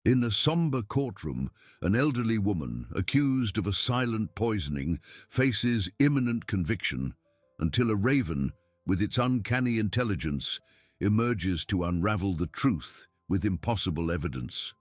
In a somber courtroom, an elderly woman, accused of a silent poisoning, faces imminent conviction until a raven, with its uncanny intelligence, emerges to unravel the truth with impossible evidence.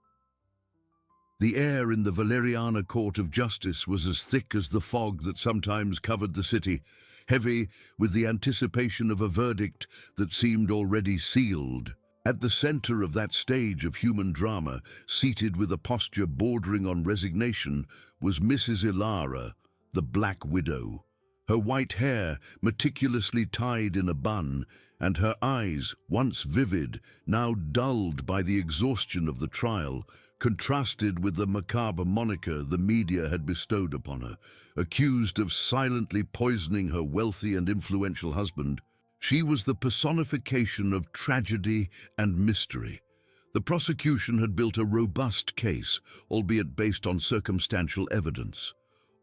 The air in the Valeriana Court of Justice was as thick as the fog that sometimes covered the city, heavy with the anticipation of a verdict that seemed already sealed. At the center of that stage of human drama, seated with a posture bordering on resignation, was Mrs. Ilara, the Black Widow. Her white hair meticulously tied in a bun, and her eyes, once vivid, now dulled by the exhaustion of the trial, contrasted with the macabre moniker the media had bestowed upon her. Accused of silently poisoning her wealthy and influential husband, she was the personification of tragedy and mystery. The prosecution had built a robust case, albeit based on circumstantial evidence.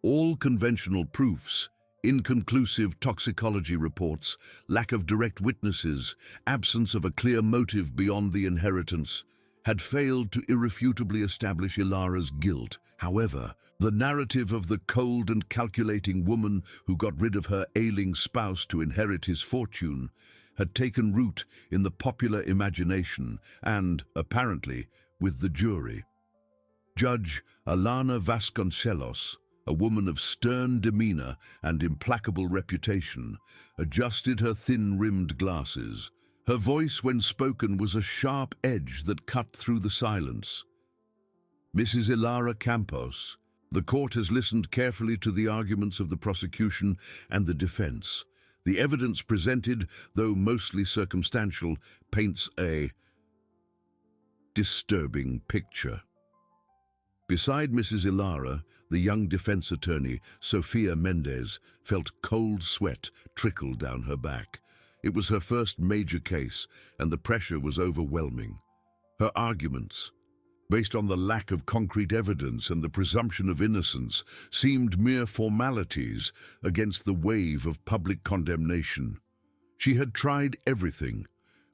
All conventional proofs, inconclusive toxicology reports, lack of direct witnesses, absence of a clear motive beyond the inheritance, had failed to irrefutably establish Ilara's guilt. However, the narrative of the cold and calculating woman who got rid of her ailing spouse to inherit his fortune had taken root in the popular imagination and, apparently, with the jury. Judge Alana Vasconcelos, a woman of stern demeanor and implacable reputation, adjusted her thin-rimmed glasses. Her voice, when spoken, was a sharp edge that cut through the silence. Mrs. Ilara Campos, the court has listened carefully to the arguments of the prosecution and the defense. The evidence presented, though mostly circumstantial, paints a disturbing picture. Beside Mrs. Ilara, the young defense attorney, Sofia Mendez, felt cold sweat trickle down her back. It was her first major case, and the pressure was overwhelming. Her arguments, based on the lack of concrete evidence and the presumption of innocence, seemed mere formalities against the wave of public condemnation. She had tried everything,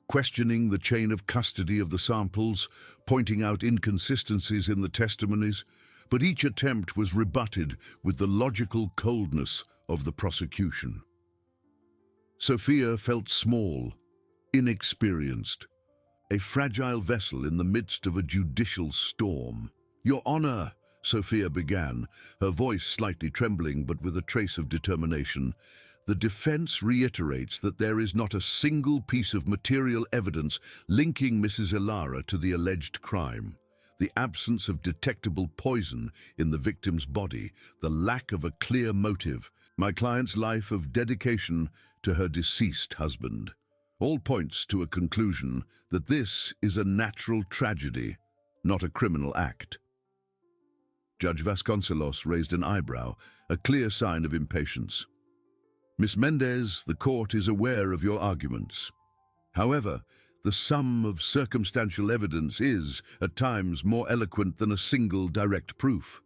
questioning the chain of custody of the samples, pointing out inconsistencies in the testimonies, but each attempt was rebutted with the logical coldness of the prosecution. Sophia felt small, inexperienced, a fragile vessel in the midst of a judicial storm. "Your Honor," Sophia began, her voice slightly trembling but with a trace of determination, "the defense reiterates that there is not a single piece of material evidence linking Mrs. Ilara to the alleged crime. The absence of detectable poison in the victim's body, the lack of a clear motive, my client's life of dedication to her deceased husband, all points to a conclusion that this is a natural tragedy, not a criminal act." Judge Vasconcelos raised an eyebrow, a clear sign of impatience. "Miss Mendez, the court is aware of your arguments. However, the sum of circumstantial evidence is, at times, more eloquent than a single direct proof.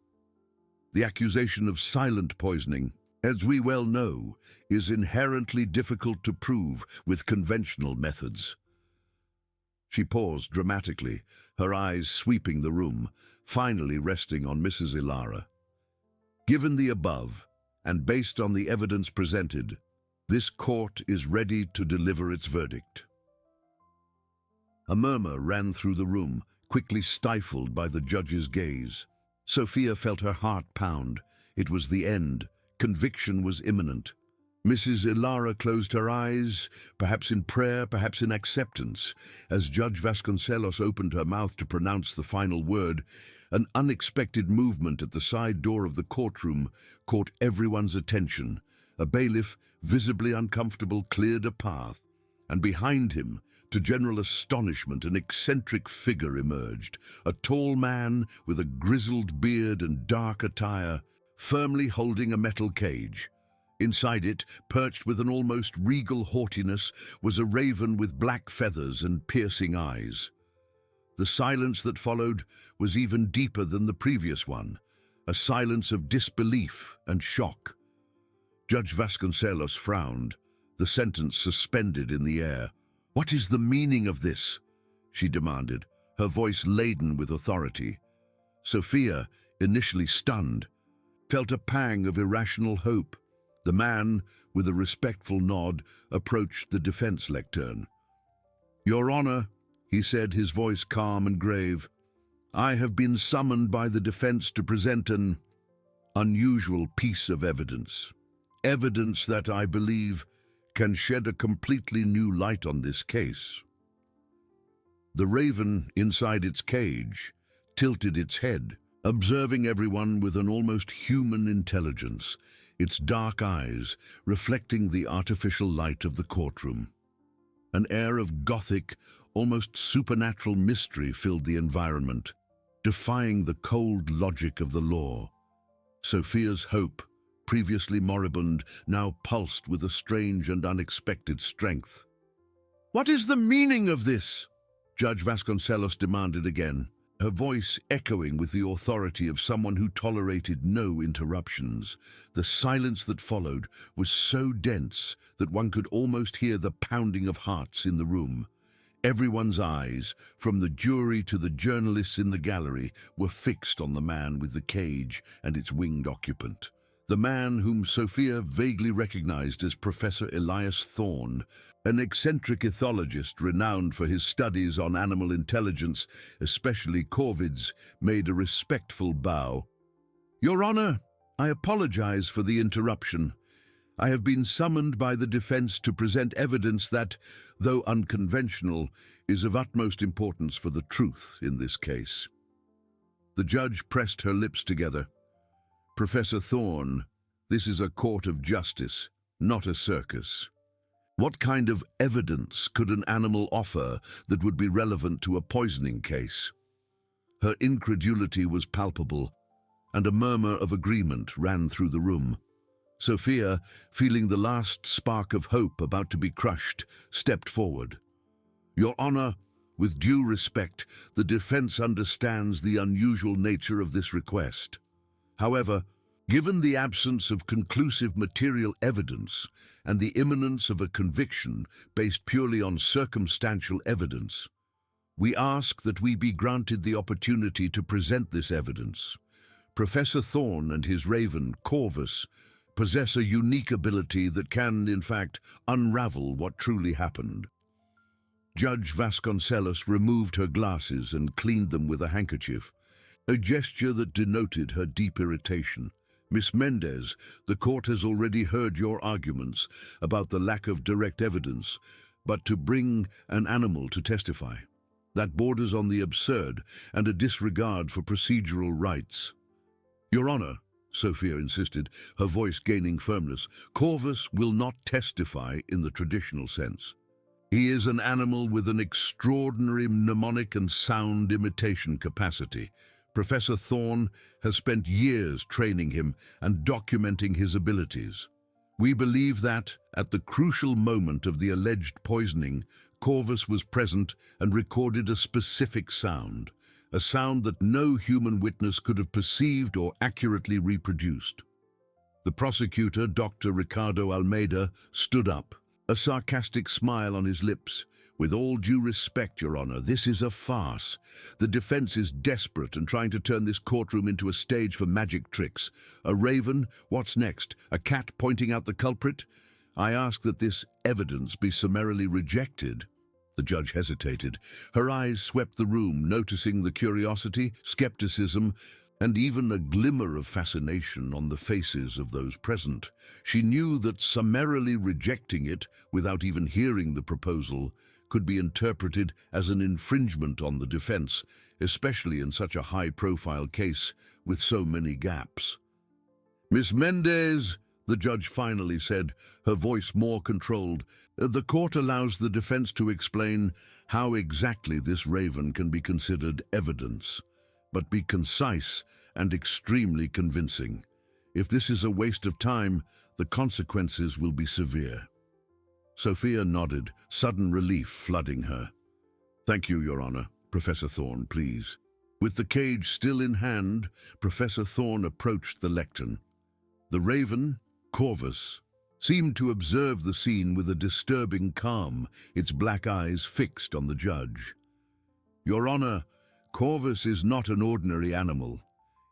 The accusation of silent poisoning, as we well know, is inherently difficult to prove with conventional methods." She paused dramatically, her eyes sweeping the room, finally resting on Mrs. Ilara. "Given the above, and based on the evidence presented, this court is ready to deliver its verdict." A murmur ran through the room, quickly stifled by the judge's gaze. Sophia felt her heart pound. It was the end. Conviction was imminent. Mrs. Ilara closed her eyes, perhaps in prayer, perhaps in acceptance. As Judge Vasconcelos opened her mouth to pronounce the final word, an unexpected movement at the side door of the courtroom caught everyone's attention. A bailiff, visibly uncomfortable, cleared a path, and behind him, to general astonishment, an eccentric figure emerged, a tall man with a grizzled beard and dark attire, firmly holding a metal cage. Inside it, perched with an almost regal haughtiness, was a raven with black feathers and piercing eyes. The silence that followed was even deeper than the previous one, a silence of disbelief and shock. Judge Vasconcelos frowned, the sentence suspended in the air. "What is the meaning of this?" she demanded, her voice laden with authority. Sophia, initially stunned, felt a pang of irrational hope. The man, with a respectful nod, approached the defense lectern. "Your Honor," he said, his voice calm and grave, "I have been summoned by the defense to present an unusual piece of evidence. Evidence that I believe can shed a completely new light on this case." The raven inside its cage tilted its head, observing everyone with an almost human intelligence, its dark eyes reflecting the artificial light of the courtroom. An air of gothic, almost supernatural mystery filled the environment, defying the cold logic of the law. Sophia's hope, previously moribund, now pulsed with a strange and unexpected strength. "What is the meaning of this?" Judge Vasconcelos demanded again, her voice echoing with the authority of someone who tolerated no interruptions. The silence that followed was so dense that one could almost hear the pounding of hearts in the room. Everyone's eyes, from the jury to the journalists in the gallery, were fixed on the man with the cage and its winged occupant. The man whom Sophia vaguely recognized as Professor Elias Thorne, an eccentric ethologist renowned for his studies on animal intelligence, especially corvids, made a respectful bow. "Your Honor, I apologize for the interruption. I have been summoned by the defense to present evidence that, though unconventional, is of utmost importance for the truth in this case." The judge pressed her lips together. "Professor Thorne, this is a court of justice, not a circus. What kind of evidence could an animal offer that would be relevant to a poisoning case?" Her incredulity was palpable, and a murmur of agreement ran through the room. Sophia, feeling the last spark of hope about to be crushed, stepped forward. "Your Honor, with due respect, the defense understands the unusual nature of this request. However, given the absence of conclusive material evidence and the imminence of a conviction based purely on circumstantial evidence, we ask that we be granted the opportunity to present this evidence. Professor Thorne and his raven, Corvus, possess a unique ability that can, in fact, unravel what truly happened." Judge Vasconcelos removed her glasses and cleaned them with a handkerchief, a gesture that denoted her deep irritation. "Miss Mendez, the court has already heard your arguments about the lack of direct evidence, but to bring an animal to testify, that borders on the absurd and a disregard for procedural rights." "Your Honor," Sophia insisted, her voice gaining firmness, "Corvus will not testify in the traditional sense. He is an animal with an extraordinary mnemonic and sound imitation capacity. Professor Thorne has spent years training him and documenting his abilities. We believe that, at the crucial moment of the alleged poisoning, Corvus was present and recorded a specific sound, a sound that no human witness could have perceived or accurately reproduced." The prosecutor, Dr. Ricardo Almeida, stood up, a sarcastic smile on his lips. "With all due respect, Your Honor, this is a farce. The defense is desperate and trying to turn this courtroom into a stage for magic tricks. A raven? What's next? A cat pointing out the culprit? I ask that this evidence be summarily rejected." The judge hesitated. Her eyes swept the room, noticing the curiosity, skepticism, and even a glimmer of fascination on the faces of those present. She knew that summarily rejecting it, without even hearing the proposal, could be interpreted as an infringement on the defense, especially in such a high-profile case with so many gaps. "Miss Mendez," the judge finally said, her voice more controlled, "the court allows the defense to explain how exactly this raven can be considered evidence, but be concise and extremely convincing. If this is a waste of time, the consequences will be severe." Sophia nodded, sudden relief flooding her. "Thank you, Your Honor. Professor Thorne, please." With the cage still in hand, Professor Thorne approached the lectern. The raven, Corvus, seemed to observe the scene with a disturbing calm, its black eyes fixed on the judge. Your Honor, Corvus is not an ordinary animal.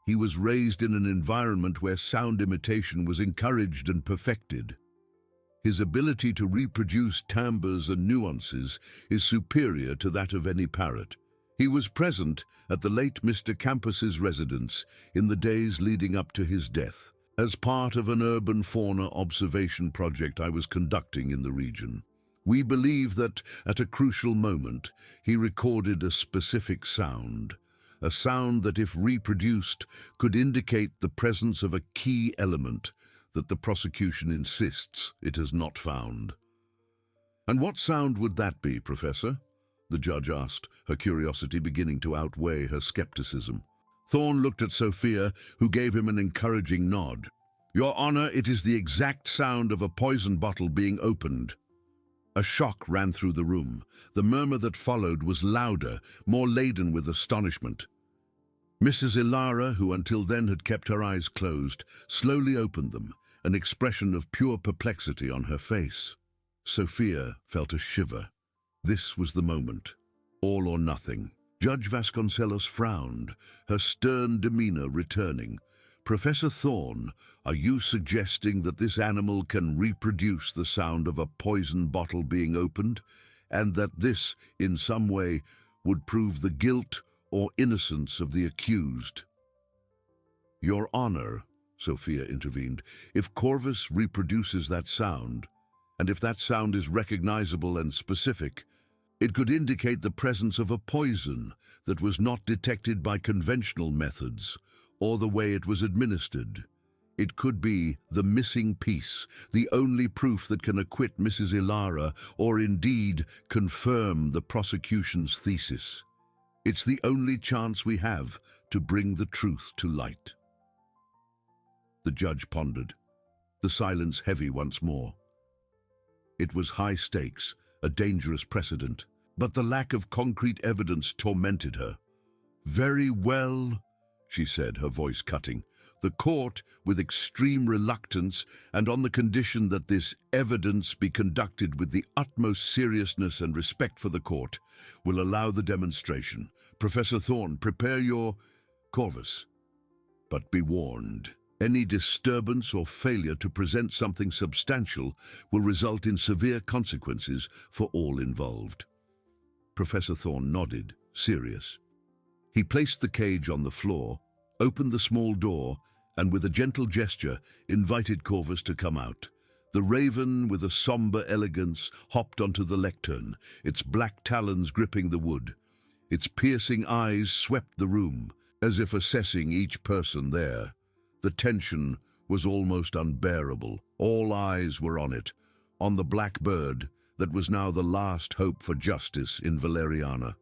He was raised in an environment where sound imitation was encouraged and perfected. His ability to reproduce timbres and nuances is superior to that of any parrot. He was present at the late Mr. Campus's residence in the days leading up to his death, as part of an urban fauna observation project I was conducting in the region. We believe that, at a crucial moment, he recorded a specific sound, a sound that, if reproduced, could indicate the presence of a key element that the prosecution insists it has not found. And what sound would that be, Professor? The judge asked, her curiosity beginning to outweigh her skepticism. Thorne looked at Sophia, who gave him an encouraging nod. Your Honor, it is the exact sound of a poison bottle being opened. A shock ran through the room. The murmur that followed was louder, more laden with astonishment. Mrs. Ilara, who until then had kept her eyes closed, slowly opened them, an expression of pure perplexity on her face. Sophia felt a shiver. This was the moment. All or nothing. Judge Vasconcelos frowned, her stern demeanor returning. Professor Thorne, are you suggesting that this animal can reproduce the sound of a poison bottle being opened, and that this, in some way, would prove the guilt or innocence of the accused? Your Honor, Sophia intervened, if Corvus reproduces that sound, and if that sound is recognizable and specific, it could indicate the presence of a poison that was not detected by conventional methods, or the way it was administered. It could be the missing piece, the only proof that can acquit Mrs. Ilara, or indeed confirm the prosecution's thesis. It's the only chance we have to bring the truth to light. The judge pondered, the silence heavy once more. It was high stakes, a dangerous precedent, but the lack of concrete evidence tormented her. Very well, she said, her voice cutting. The court, with extreme reluctance and on the condition that this evidence be conducted with the utmost seriousness and respect for the court, will allow the demonstration. Professor Thorne, prepare your Corvus. But be warned, any disturbance or failure to present something substantial will result in severe consequences for all involved. Professor Thorne nodded, serious. He placed the cage on the floor, opened the small door, and with a gentle gesture invited Corvus to come out. The raven, with a somber elegance, hopped onto the lectern, its black talons gripping the wood. Its piercing eyes swept the room, as if assessing each person there. The tension was almost unbearable. All eyes were on it, on the black bird that was now the last hope for justice in Valeriana.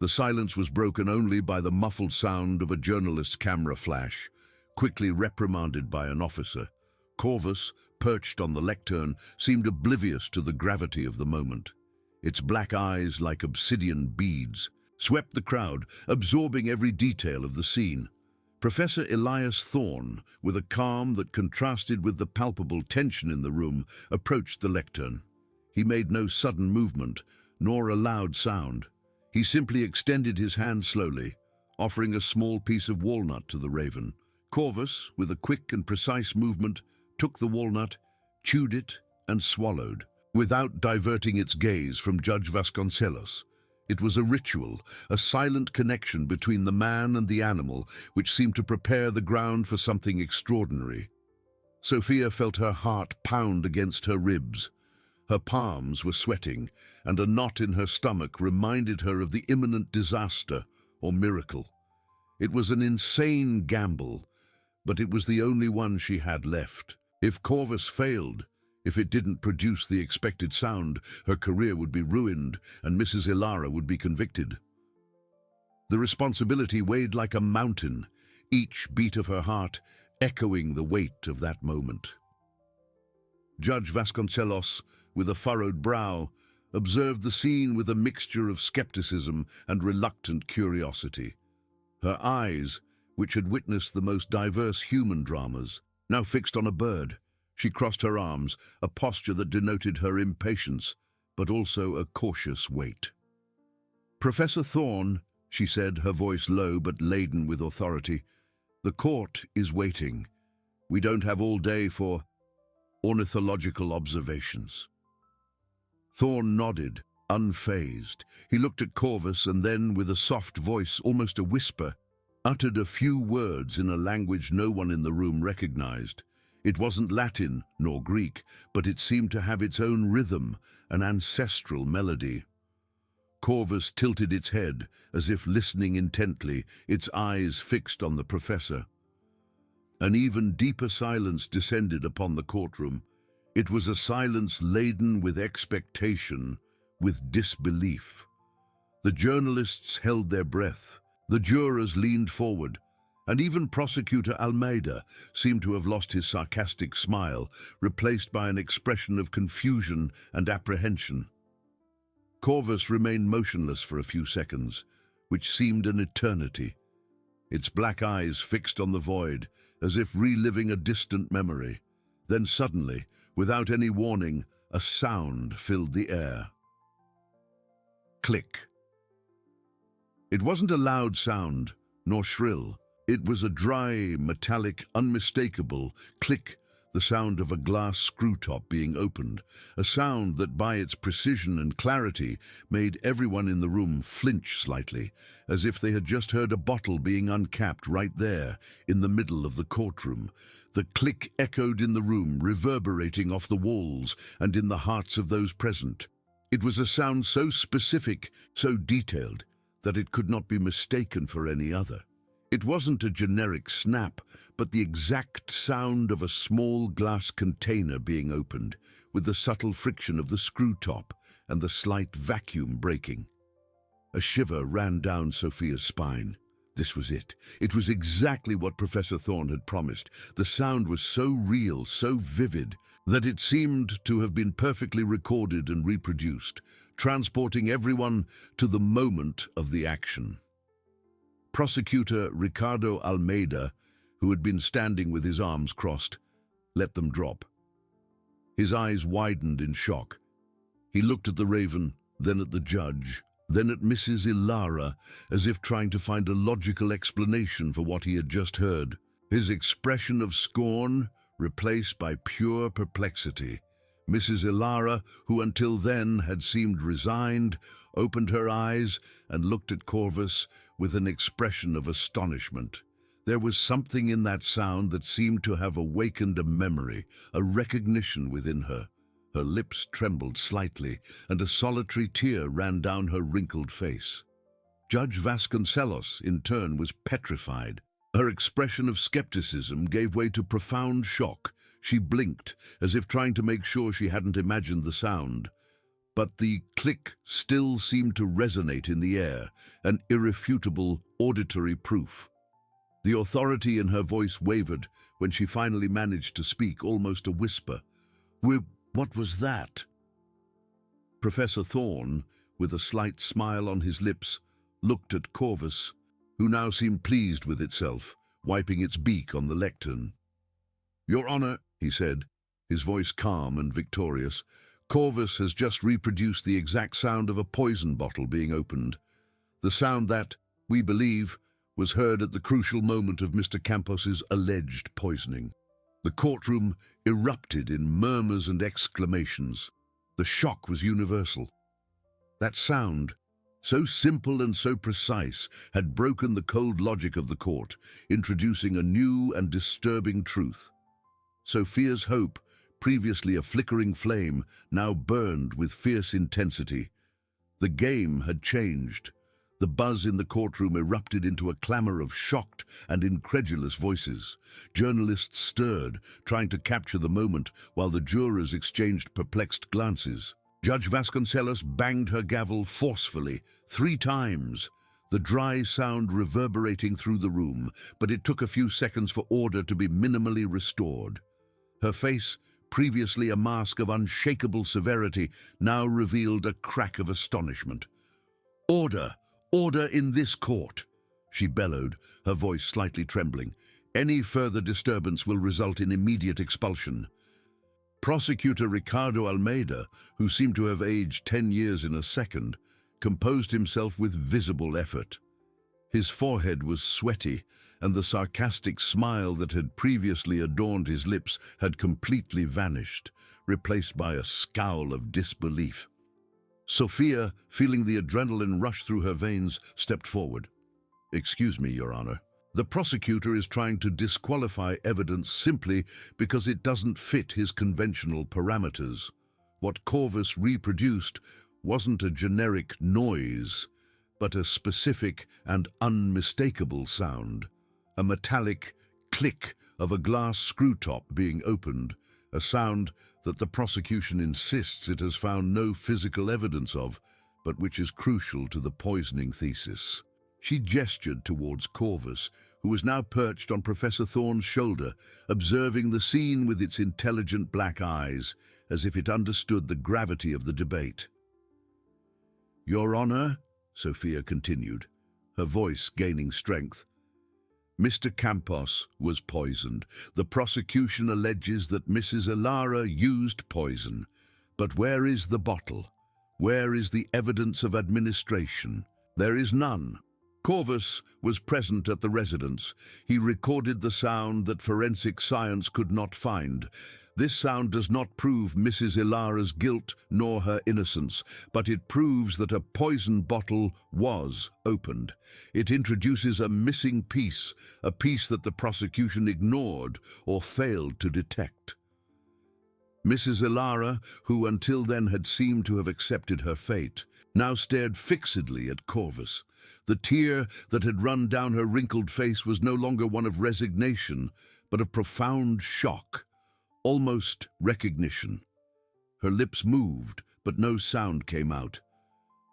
The silence was broken only by the muffled sound of a journalist's camera flash, quickly reprimanded by an officer. Corvus, perched on the lectern, seemed oblivious to the gravity of the moment. Its black eyes, like obsidian beads, swept the crowd, absorbing every detail of the scene. Professor Elias Thorne, with a calm that contrasted with the palpable tension in the room, approached the lectern. He made no sudden movement, nor a loud sound. He simply extended his hand slowly, offering a small piece of walnut to the raven. Corvus, with a quick and precise movement, took the walnut, chewed it, and swallowed, without diverting its gaze from Judge Vasconcelos. It was a ritual, a silent connection between the man and the animal, which seemed to prepare the ground for something extraordinary. Sophia felt her heart pound against her ribs. Her palms were sweating, and a knot in her stomach reminded her of the imminent disaster or miracle. It was an insane gamble, but it was the only one she had left. If Corvus failed, if it didn't produce the expected sound, her career would be ruined and Mrs. Ilara would be convicted. The responsibility weighed like a mountain, each beat of her heart echoing the weight of that moment. Judge Vasconcelos, with a furrowed brow, observed the scene with a mixture of skepticism and reluctant curiosity. Her eyes, which had witnessed the most diverse human dramas, now fixed on a bird. She crossed her arms, a posture that denoted her impatience, but also a cautious wait. Professor Thorne, she said, her voice low but laden with authority. "The court is waiting. We don't have all day for ornithological observations." Thorne nodded, unfazed. He looked at Corvus and then, with a soft voice, almost a whisper, uttered a few words in a language no one in the room recognized. It wasn't Latin nor Greek, but it seemed to have its own rhythm, an ancestral melody. Corvus tilted its head, as if listening intently, its eyes fixed on the professor. An even deeper silence descended upon the courtroom. It was a silence laden with expectation, with disbelief. The journalists held their breath, the jurors leaned forward, and even Prosecutor Almeida seemed to have lost his sarcastic smile, replaced by an expression of confusion and apprehension. Corvus remained motionless for a few seconds, which seemed an eternity, its black eyes fixed on the void, as if reliving a distant memory. Then suddenly, without any warning, a sound filled the air. Click. It wasn't a loud sound, nor shrill. It was a dry, metallic, unmistakable click, the sound of a glass screw top being opened, a sound that by its precision and clarity made everyone in the room flinch slightly, as if they had just heard a bottle being uncapped right there, in the middle of the courtroom. The click echoed in the room, reverberating off the walls and in the hearts of those present. It was a sound so specific, so detailed, that it could not be mistaken for any other. It wasn't a generic snap, but the exact sound of a small glass container being opened, with the subtle friction of the screw top and the slight vacuum breaking. A shiver ran down Sophia's spine. This was it. It was exactly what Professor Thorne had promised. The sound was so real, so vivid, that it seemed to have been perfectly recorded and reproduced, transporting everyone to the moment of the action. Prosecutor Ricardo Almeida, who had been standing with his arms crossed, let them drop. His eyes widened in shock. He looked at the Raven, then at the judge, then at Mrs. Ilara, as if trying to find a logical explanation for what he had just heard. His expression of scorn replaced by pure perplexity. Mrs. Ilara, who until then had seemed resigned, opened her eyes and looked at Corvus with an expression of astonishment. There was something in that sound that seemed to have awakened a memory, a recognition within her. Her lips trembled slightly, and a solitary tear ran down her wrinkled face. Judge Vasconcelos, in turn, was petrified. Her expression of skepticism gave way to profound shock. She blinked, as if trying to make sure she hadn't imagined the sound. But the click still seemed to resonate in the air, an irrefutable auditory proof. The authority in her voice wavered when she finally managed to speak, almost a whisper. What was that?" Professor Thorne, with a slight smile on his lips, looked at Corvus, who now seemed pleased with itself, wiping its beak on the lectern. "Your Honor," he said, his voice calm and victorious, "Corvus has just reproduced the exact sound of a poison bottle being opened. The sound that, we believe, was heard at the crucial moment of Mr. Campos's alleged poisoning." The courtroom erupted in murmurs and exclamations. The shock was universal. That sound, so simple and so precise, had broken the cold logic of the court, introducing a new and disturbing truth. Sophia's hope, previously a flickering flame, now burned with fierce intensity. The game had changed. The buzz in the courtroom erupted into a clamor of shocked and incredulous voices. Journalists stirred, trying to capture the moment, while the jurors exchanged perplexed glances. Judge Vasconcelos banged her gavel forcefully, 3 times, the dry sound reverberating through the room, but it took a few seconds for order to be minimally restored. Her face, previously a mask of unshakable severity, now revealed a crack of astonishment. "Order! Order in this court!" she bellowed, her voice slightly trembling. "Any further disturbance will result in immediate expulsion." Prosecutor Ricardo Almeida, who seemed to have aged 10 years in a second, composed himself with visible effort. His forehead was sweaty, and the sarcastic smile that had previously adorned his lips had completely vanished, replaced by a scowl of disbelief. Sophia, feeling the adrenaline rush through her veins, stepped forward. "Excuse me, Your Honor. The prosecutor is trying to disqualify evidence simply because it doesn't fit his conventional parameters. What Corvus reproduced wasn't a generic noise, but a specific and unmistakable sound. A metallic click of a glass screw top being opened, a sound that the prosecution insists it has found no physical evidence of, but which is crucial to the poisoning thesis." She gestured towards Corvus, who was now perched on Professor Thorne's shoulder, observing the scene with its intelligent black eyes, as if it understood the gravity of the debate. "Your Honor," Sophia continued, her voice gaining strength, "Mr. Campos was poisoned. The prosecution alleges that Mrs. Ilara used poison. But where is the bottle? Where is the evidence of administration? There is none. Corvus was present at the residence. He recorded the sound that forensic science could not find. This sound does not prove Mrs. Ilara's guilt nor her innocence, but it proves that a poison bottle was opened. It introduces a missing piece, a piece that the prosecution ignored or failed to detect. Mrs. Ilara, who until then had seemed to have accepted her fate, now stared fixedly at Corvus. The tear that had run down her wrinkled face was no longer one of resignation, but of profound shock, almost recognition. Her lips moved, but no sound came out.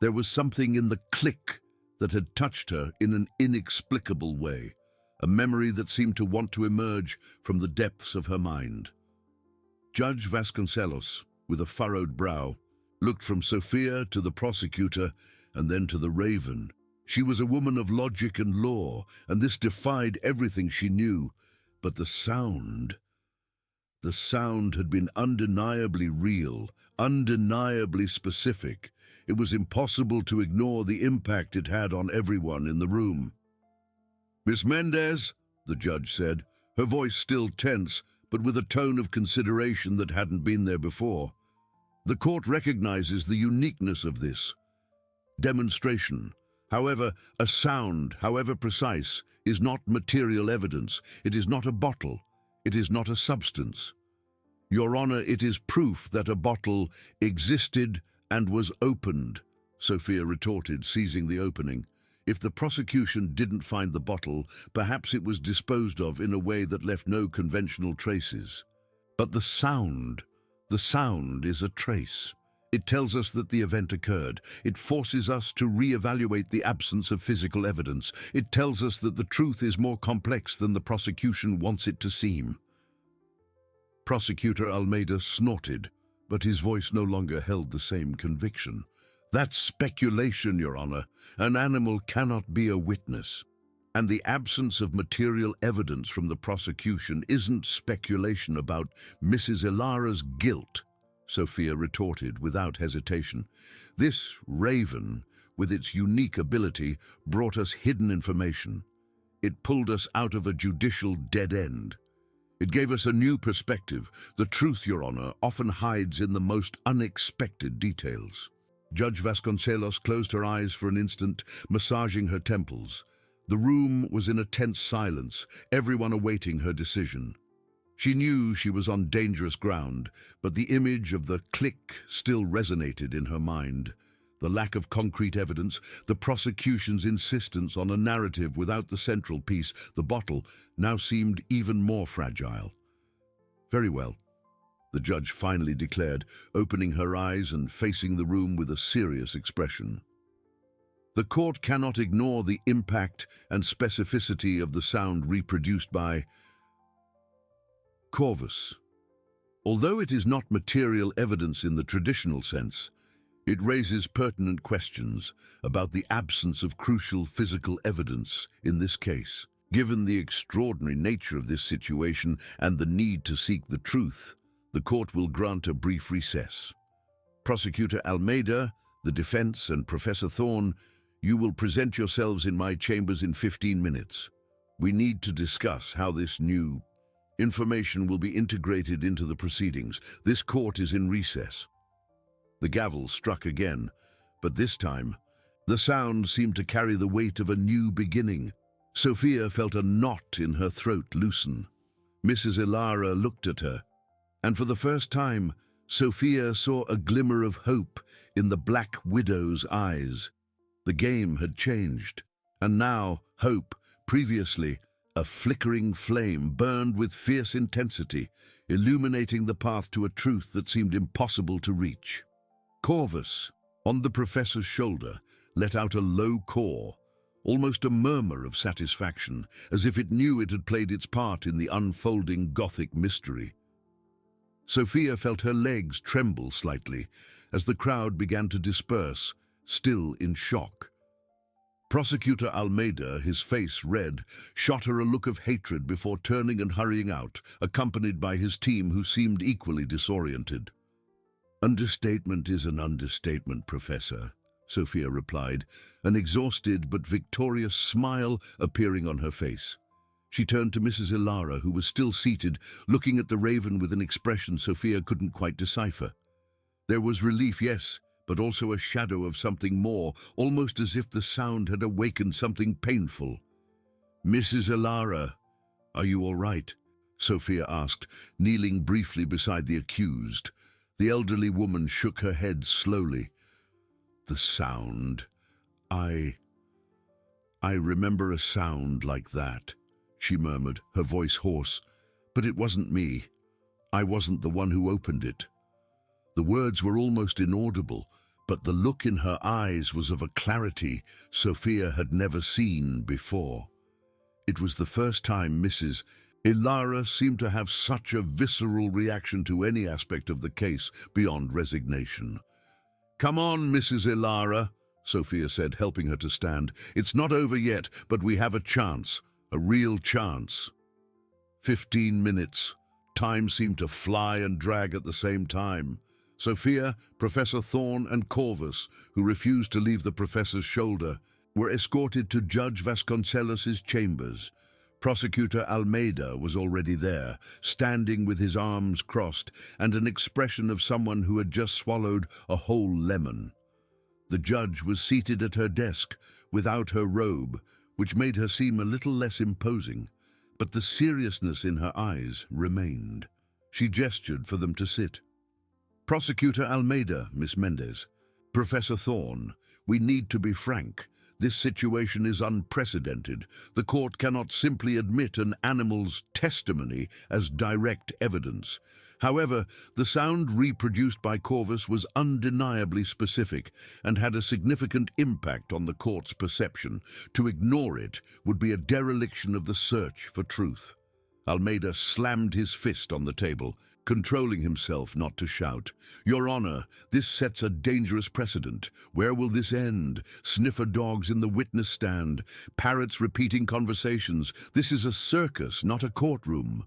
There was something in the click that had touched her in an inexplicable way, a memory that seemed to want to emerge from the depths of her mind. Judge Vasconcelos, with a furrowed brow, looked from Sophia to the prosecutor and then to the Raven. She was a woman of logic and law, and this defied everything she knew. But the sound had been undeniably real, undeniably specific. It was impossible to ignore the impact it had on everyone in the room. "Miss Mendez," the judge said, her voice still tense, but with a tone of consideration that hadn't been there before. "The court recognizes the uniqueness of this demonstration. However, a sound, however precise, is not material evidence. It is not a bottle. It is not a substance. Your Honor, it is proof that a bottle existed and was opened," Sophia retorted, seizing the opening. "If the prosecution didn't find the bottle, perhaps it was disposed of in a way that left no conventional traces. But the sound is a trace. It tells us that the event occurred. It forces us to re-evaluate the absence of physical evidence. It tells us that the truth is more complex than the prosecution wants it to seem." Prosecutor Almeida snorted, but his voice no longer held the same conviction. "That's speculation, Your Honor. An animal cannot be a witness. And the absence of material evidence from the prosecution isn't speculation about Mrs. Ilara's guilt," Sophia retorted without hesitation. "This Raven, with its unique ability, brought us hidden information. It pulled us out of a judicial dead end. It gave us a new perspective. The truth, Your Honor, often hides in the most unexpected details." Judge Vasconcelos closed her eyes for an instant, massaging her temples. The room was in a tense silence, everyone awaiting her decision. She knew she was on dangerous ground, but the image of the click still resonated in her mind. The lack of concrete evidence, the prosecution's insistence on a narrative without the central piece, the bottle, now seemed even more fragile. "Very well," the judge finally declared, opening her eyes and facing the room with a serious expression. "The court cannot ignore the impact and specificity of the sound reproduced by Corvus. Although it is not material evidence in the traditional sense, it raises pertinent questions about the absence of crucial physical evidence in this case. Given the extraordinary nature of this situation and the need to seek the truth, the court will grant a brief recess. Prosecutor Almeida, the defense, and Professor Thorne, You will present yourselves in my chambers in 15 minutes. We need to discuss how this new information will be integrated into the proceedings. This court is in recess." The gavel struck again, but this time, the sound seemed to carry the weight of a new beginning. Sophia felt a knot in her throat loosen. Mrs. Ilara looked at her, and for the first time, Sophia saw a glimmer of hope in the Black Widow's eyes. The game had changed, and now hope, previously a flickering flame, burned with fierce intensity, illuminating the path to a truth that seemed impossible to reach. Corvus, on the professor's shoulder, let out a low caw, almost a murmur of satisfaction, as if it knew it had played its part in the unfolding Gothic mystery. Sophia felt her legs tremble slightly as the crowd began to disperse, still in shock. Prosecutor Almeida, his face red, shot her a look of hatred before turning and hurrying out, accompanied by his team who seemed equally disoriented. "Understatement is an understatement, Professor," Sophia replied, an exhausted but victorious smile appearing on her face. She turned to Mrs. Ilara, who was still seated, looking at the raven with an expression Sophia couldn't quite decipher. There was relief, yes, but also a shadow of something more, almost as if the sound had awakened something painful. "Mrs. Ilara, are you all right?" Sophia asked, kneeling briefly beside the accused. The elderly woman shook her head slowly. "The sound. I remember a sound like that," she murmured, her voice hoarse. "But it wasn't me. I wasn't the one who opened it." The words were almost inaudible, but the look in her eyes was of a clarity Sophia had never seen before. It was the first time Mrs. Ilara seemed to have such a visceral reaction to any aspect of the case beyond resignation. "Come on, Mrs. Ilara," Sophia said, helping her to stand. "It's not over yet, but we have a chance, a real chance." 15 minutes. Time seemed to fly and drag at the same time. Sophia, Professor Thorne, and Corvus, who refused to leave the professor's shoulder, were escorted to Judge Vasconcelos's chambers. Prosecutor Almeida was already there, standing with his arms crossed and an expression of someone who had just swallowed a whole lemon. The judge was seated at her desk, without her robe, which made her seem a little less imposing, but the seriousness in her eyes remained. She gestured for them to sit. "Prosecutor Almeida, Miss Mendez. Professor Thorne, we need to be frank. This situation is unprecedented. The court cannot simply admit an animal's testimony as direct evidence. However, the sound reproduced by Corvus was undeniably specific and had a significant impact on the court's perception. To ignore it would be a dereliction of the search for truth." Almeida slammed his fist on the table, controlling himself not to shout. "Your Honor, this sets a dangerous precedent. Where will this end? Sniffer dogs in the witness stand, parrots repeating conversations. This is a circus, not a courtroom."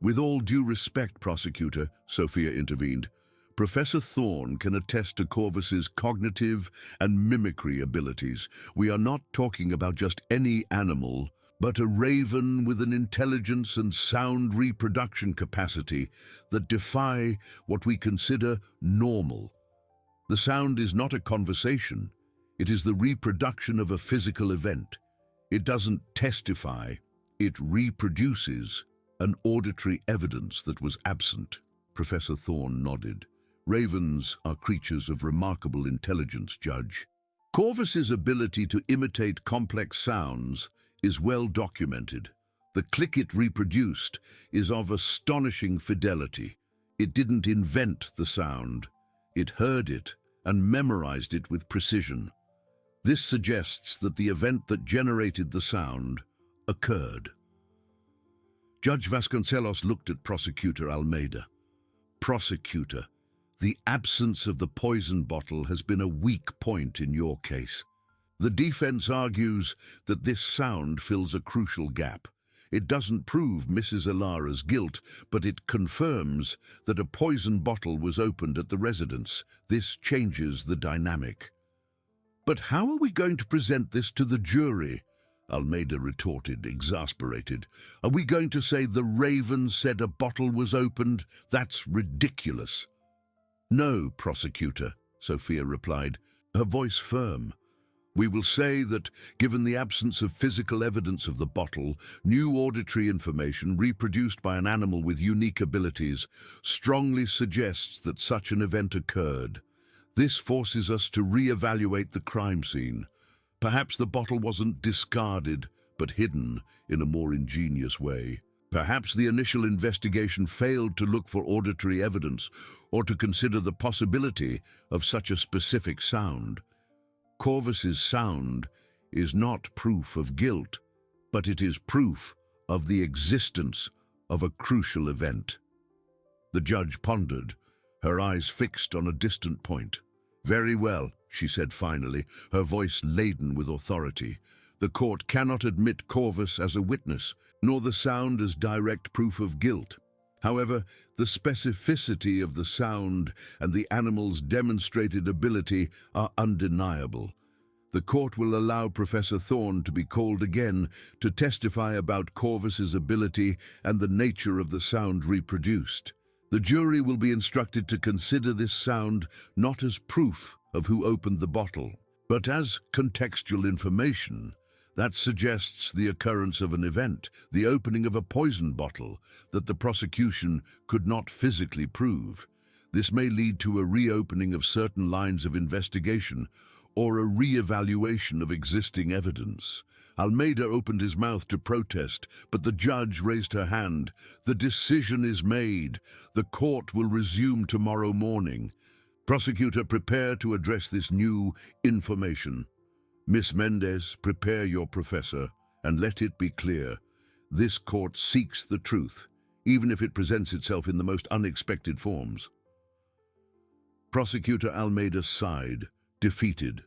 "With all due respect, prosecutor," Sophia intervened, "Professor Thorne can attest to Corvus's cognitive and mimicry abilities. We are not talking about just any animal, but a raven with an intelligence and sound reproduction capacity that defy what we consider normal. The sound is not a conversation. It is the reproduction of a physical event. It doesn't testify. It reproduces an auditory evidence that was absent." Professor Thorne nodded. "Ravens are creatures of remarkable intelligence, Judge. Corvus's ability to imitate complex sounds is well documented. The click it reproduced is of astonishing fidelity. It didn't invent the sound. It heard it and memorized it with precision. This suggests that the event that generated the sound occurred." Judge Vasconcelos looked at Prosecutor Almeida. "Prosecutor, the absence of the poison bottle has been a weak point in your case. The defense argues that this sound fills a crucial gap. It doesn't prove Mrs. Ilara's guilt, but it confirms that a poison bottle was opened at the residence. This changes the dynamic." But how are we going to present this to the jury? Almeida retorted, exasperated. Are we going to say the Raven said a bottle was opened? That's ridiculous. No, prosecutor, Sophia replied, her voice firm. We will say that, given the absence of physical evidence of the bottle, new auditory information reproduced by an animal with unique abilities strongly suggests that such an event occurred. This forces us to re-evaluate the crime scene. Perhaps the bottle wasn't discarded, but hidden in a more ingenious way. Perhaps the initial investigation failed to look for auditory evidence or to consider the possibility of such a specific sound. Corvus's sound is not proof of guilt, but it is proof of the existence of a crucial event. The judge pondered, her eyes fixed on a distant point. Very well, she said finally, her voice laden with authority. The court cannot admit Corvus as a witness, nor the sound as direct proof of guilt. However, the specificity of the sound and the animal's demonstrated ability are undeniable. The court will allow Professor Thorne to be called again to testify about Corvus's ability and the nature of the sound reproduced. The jury will be instructed to consider this sound not as proof of who opened the bottle, but as contextual information that suggests the occurrence of an event, the opening of a poison bottle, that the prosecution could not physically prove. This may lead to a reopening of certain lines of investigation or a re-evaluation of existing evidence. Almeida opened his mouth to protest, but the judge raised her hand. The decision is made. The court will resume tomorrow morning. Prosecutor, prepare to address this new information. Miss Mendez, prepare your professor, and let it be clear. This court seeks the truth, even if it presents itself in the most unexpected forms. Prosecutor Almeida sighed, defeated.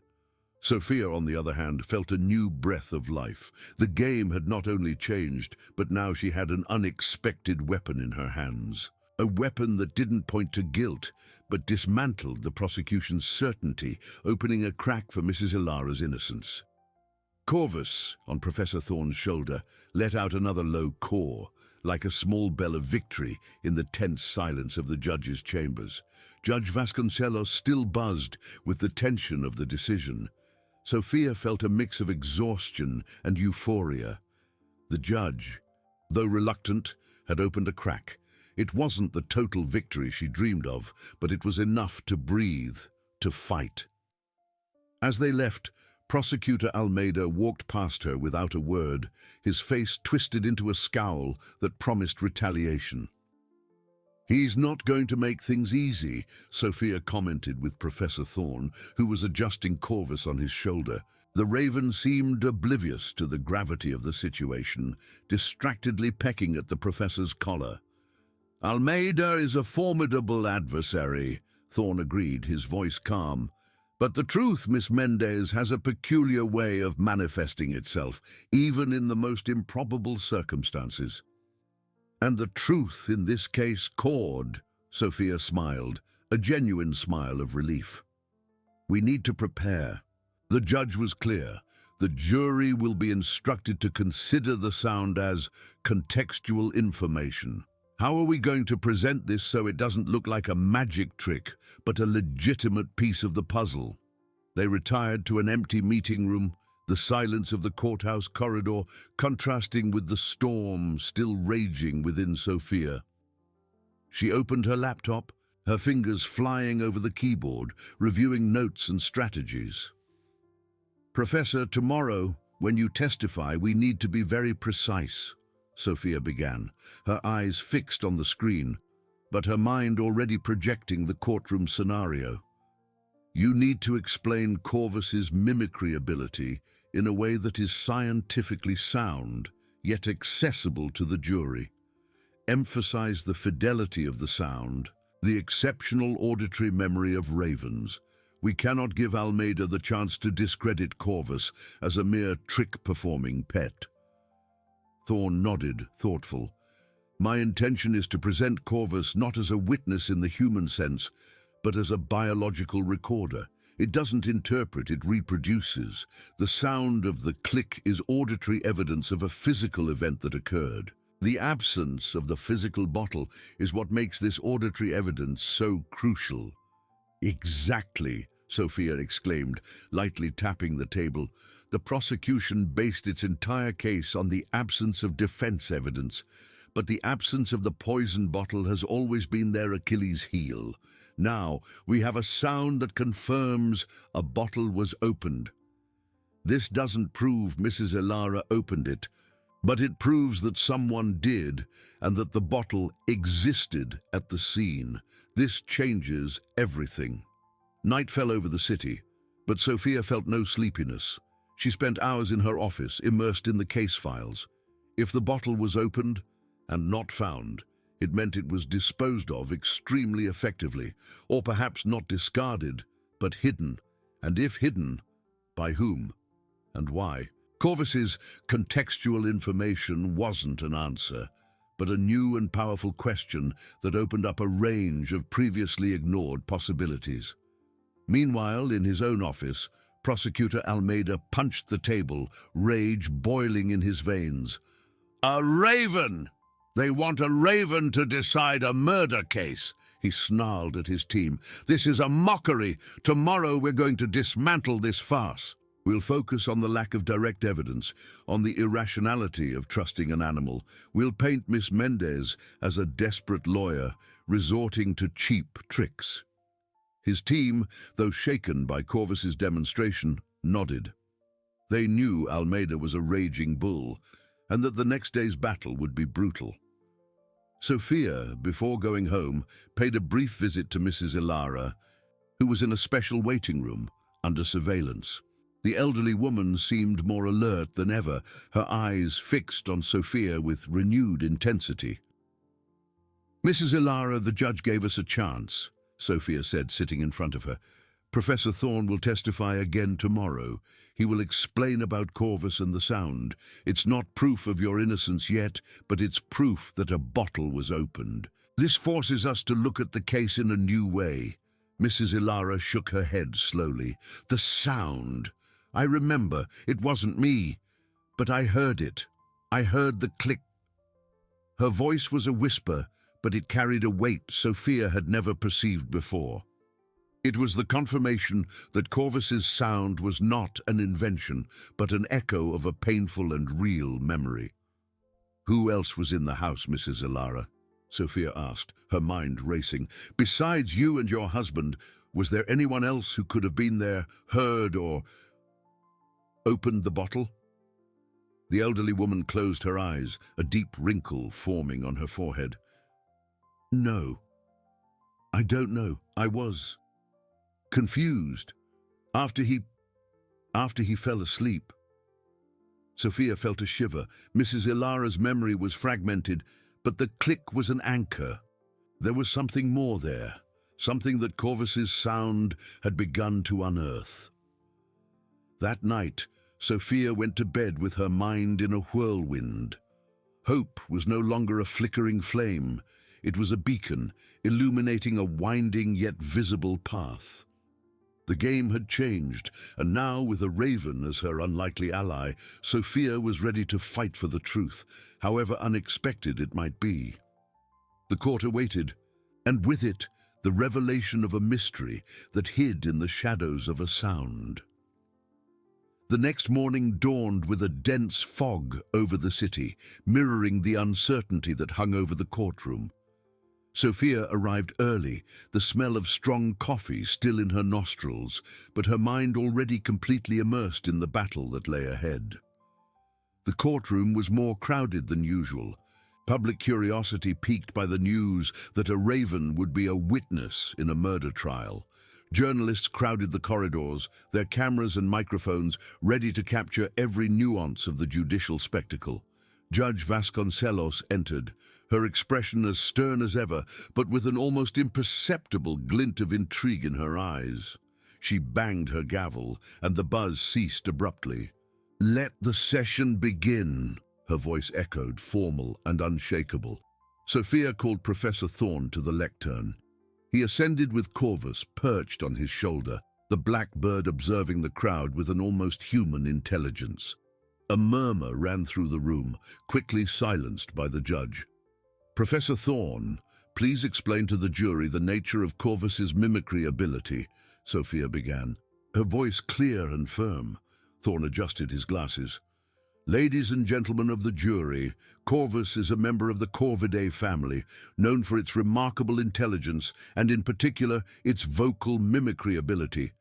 Sophia, on the other hand, felt a new breath of life. The game had not only changed, but now she had an unexpected weapon in her hands. A weapon that didn't point to guilt, but dismantled the prosecution's certainty, opening a crack for Mrs. Ilara's innocence. Corvus, on Professor Thorne's shoulder, let out another low caw, like a small bell of victory in the tense silence of the judge's chambers. Judge Vasconcelos still buzzed with the tension of the decision. Sophia felt a mix of exhaustion and euphoria. The judge, though reluctant, had opened a crack. It wasn't the total victory she dreamed of, but it was enough to breathe, to fight. As they left, Prosecutor Almeida walked past her without a word, his face twisted into a scowl that promised retaliation. He's not going to make things easy, Sophia commented with Professor Thorne, who was adjusting Corvus on his shoulder. The Raven seemed oblivious to the gravity of the situation, distractedly pecking at the professor's collar. Almeida is a formidable adversary, Thorne agreed, his voice calm. But the truth, Miss Mendez, has a peculiar way of manifesting itself, even in the most improbable circumstances. And the truth in this case cawed, Sophia smiled, a genuine smile of relief. We need to prepare. The judge was clear. The jury will be instructed to consider the sound as contextual information. How are we going to present this so it doesn't look like a magic trick, but a legitimate piece of the puzzle? They retired to an empty meeting room, the silence of the courthouse corridor contrasting with the storm still raging within Sophia. She opened her laptop, her fingers flying over the keyboard, reviewing notes and strategies. Professor, tomorrow, when you testify, we need to be very precise, Sophia began, her eyes fixed on the screen, but her mind already projecting the courtroom scenario. You need to explain Corvus's mimicry ability in a way that is scientifically sound, yet accessible to the jury. Emphasize the fidelity of the sound, the exceptional auditory memory of ravens. We cannot give Almeida the chance to discredit Corvus as a mere trick-performing pet. Thorne nodded, thoughtful. My intention is to present Corvus not as a witness in the human sense, but as a biological recorder, It doesn't interpret, it reproduces. The sound of the click is auditory evidence of a physical event that occurred. The absence of the physical bottle is what makes this auditory evidence so crucial. Exactly, Sophia exclaimed, lightly tapping the table. The prosecution based its entire case on the absence of defense evidence, but the absence of the poison bottle has always been their Achilles heel. Now we have a sound that confirms a bottle was opened. This doesn't prove Mrs. Ilara opened it, but it proves that someone did and that the bottle existed at the scene. This changes everything. Night fell over the city, but Sophia felt no sleepiness. She spent hours in her office, immersed in the case files. If the bottle was opened and not found, it meant it was disposed of extremely effectively, or perhaps not discarded, but hidden. And if hidden, by whom and why? Corvus's contextual information wasn't an answer, but a new and powerful question that opened up a range of previously ignored possibilities. Meanwhile, in his own office, Prosecutor Almeida punched the table, rage boiling in his veins. "A raven! They want a raven to decide a murder case," he snarled at his team. "This is a mockery. Tomorrow we're going to dismantle this farce. We'll focus on the lack of direct evidence, on the irrationality of trusting an animal. We'll paint Miss Mendez as a desperate lawyer, resorting to cheap tricks." His team, though shaken by Corvus's demonstration, nodded. They knew Almeida was a raging bull, and that the next day's battle would be brutal. Sophia, before going home, paid a brief visit to Mrs. Ilara, who was in a special waiting room, under surveillance. The elderly woman seemed more alert than ever, her eyes fixed on Sophia with renewed intensity. "Mrs. Ilara, the judge gave us a chance," Sophia said, sitting in front of her. "Professor Thorne will testify again tomorrow. He will explain about Corvus and the sound. It's not proof of your innocence yet, but it's proof that a bottle was opened. This forces us to look at the case in a new way." Mrs. Ilara shook her head slowly. "The sound. I remember, it wasn't me, but I heard it. I heard the click." Her voice was a whisper, but it carried a weight Sophia had never perceived before. It was the confirmation that Corvus's sound was not an invention, but an echo of a painful and real memory. "Who else was in the house, Mrs. Ilara?" Sophia asked, her mind racing. "Besides you and your husband, was there anyone else who could have been there, heard or opened the bottle?" The elderly woman closed her eyes, a deep wrinkle forming on her forehead. "No, I don't know. I was confused after he fell asleep." Sophia felt a shiver. Mrs. Ilara's memory was fragmented, but the click was an anchor. There was something more there, something that Corvus's sound had begun to unearth. That night, Sophia went to bed with her mind in a whirlwind. Hope was no longer a flickering flame. It was a beacon, illuminating a winding yet visible path. The game had changed, and now, with a raven as her unlikely ally, Sophia was ready to fight for the truth, however unexpected it might be. The court awaited, and with it, the revelation of a mystery that hid in the shadows of a sound. The next morning dawned with a dense fog over the city, mirroring the uncertainty that hung over the courtroom. Sophia arrived early, the smell of strong coffee still in her nostrils, but her mind already completely immersed in the battle that lay ahead. The courtroom was more crowded than usual, public curiosity piqued by the news that a raven would be a witness in a murder trial. Journalists crowded the corridors, their cameras and microphones ready to capture every nuance of the judicial spectacle. Judge Vasconcelos entered, her expression as stern as ever, but with an almost imperceptible glint of intrigue in her eyes. She banged her gavel, and the buzz ceased abruptly. "Let the session begin," her voice echoed, formal and unshakable. Sophia called Professor Thorne to the lectern. He ascended with Corvus perched on his shoulder. the black bird observing the crowd with an almost human intelligence. A murmur ran through the room, quickly silenced by the judge. "Professor Thorne, please explain to the jury the nature of Corvus's mimicry ability," Sophia began, her voice clear and firm. Thorne adjusted his glasses. "Ladies and gentlemen of the jury, Corvus is a member of the Corvidae family, known for its remarkable intelligence and, in particular, its vocal mimicry ability.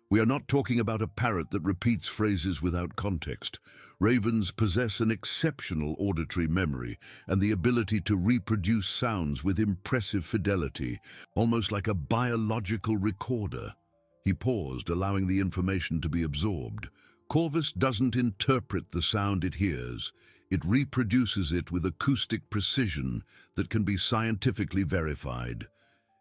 We are not talking about a parrot that repeats phrases without context. Ravens possess an exceptional auditory memory and the ability to reproduce sounds with impressive fidelity, almost like a biological recorder." He paused, allowing the information to be absorbed. "Corvus doesn't interpret the sound it hears. It reproduces it with acoustic precision that can be scientifically verified.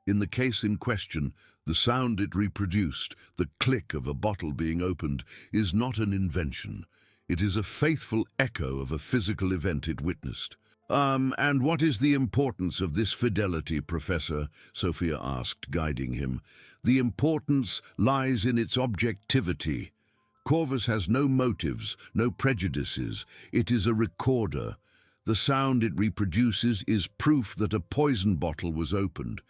In the case in question, the sound it reproduced, the click of a bottle being opened, is not an invention. It is a faithful echo of a physical event it witnessed." And what is the importance of this fidelity, Professor?" Sophia asked, guiding him. "The importance lies in its objectivity. Corvus has no motives, no prejudices. It is a recorder. The sound it reproduces is proof that a poison bottle was opened.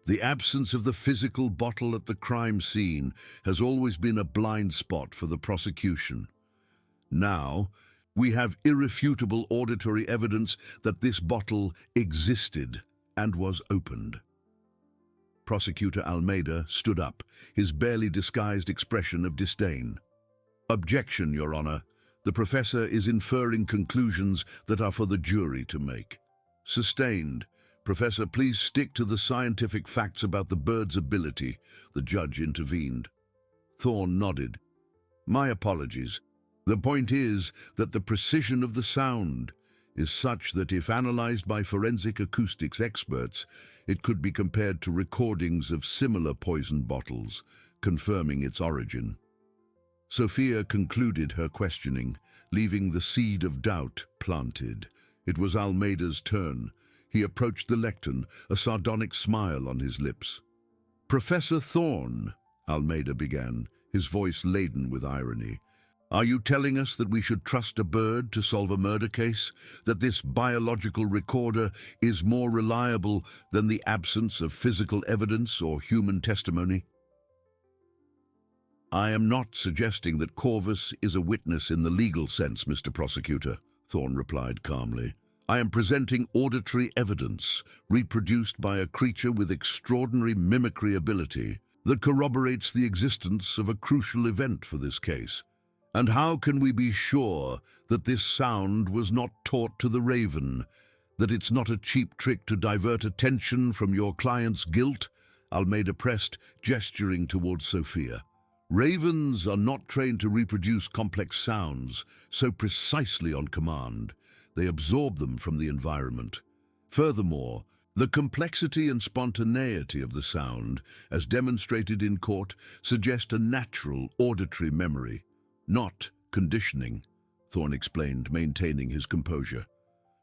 The absence of the physical bottle at the crime scene has always been a blind spot for the prosecution. Now, we have irrefutable auditory evidence that this bottle existed and was opened." Prosecutor Almeida stood up, his barely disguised expression of disdain. "Objection, Your Honor. The professor is inferring conclusions that are for the jury to make." "Sustained. Professor, please stick to the scientific facts about the bird's ability," the judge intervened. Thorne nodded. "My apologies. The point is that the precision of the sound is such that if analyzed by forensic acoustics experts, it could be compared to recordings of similar poison bottles, confirming its origin." Sophia concluded her questioning, leaving the seed of doubt planted. It was Almeida's turn. He approached the lectern, a sardonic smile on his lips. "Professor Thorne," Almeida began, his voice laden with irony, "are you telling us that we should trust a bird to solve a murder case? That this biological recorder is more reliable than the absence of physical evidence or human testimony?" "I am not suggesting that Corvus is a witness in the legal sense, Mr. Prosecutor," Thorne replied calmly. "I am presenting auditory evidence, reproduced by a creature with extraordinary mimicry ability, that corroborates the existence of a crucial event for this case. And how can we be sure that this sound was not taught to the raven, that it's not a cheap trick to divert attention from your client's guilt?" Almeida pressed, gesturing towards Sophia. "Ravens are not trained to reproduce complex sounds so precisely on command. They absorb them from the environment. Furthermore, the complexity and spontaneity of the sound, as demonstrated in court, suggest a natural auditory memory, not conditioning," Thorne explained, maintaining his composure.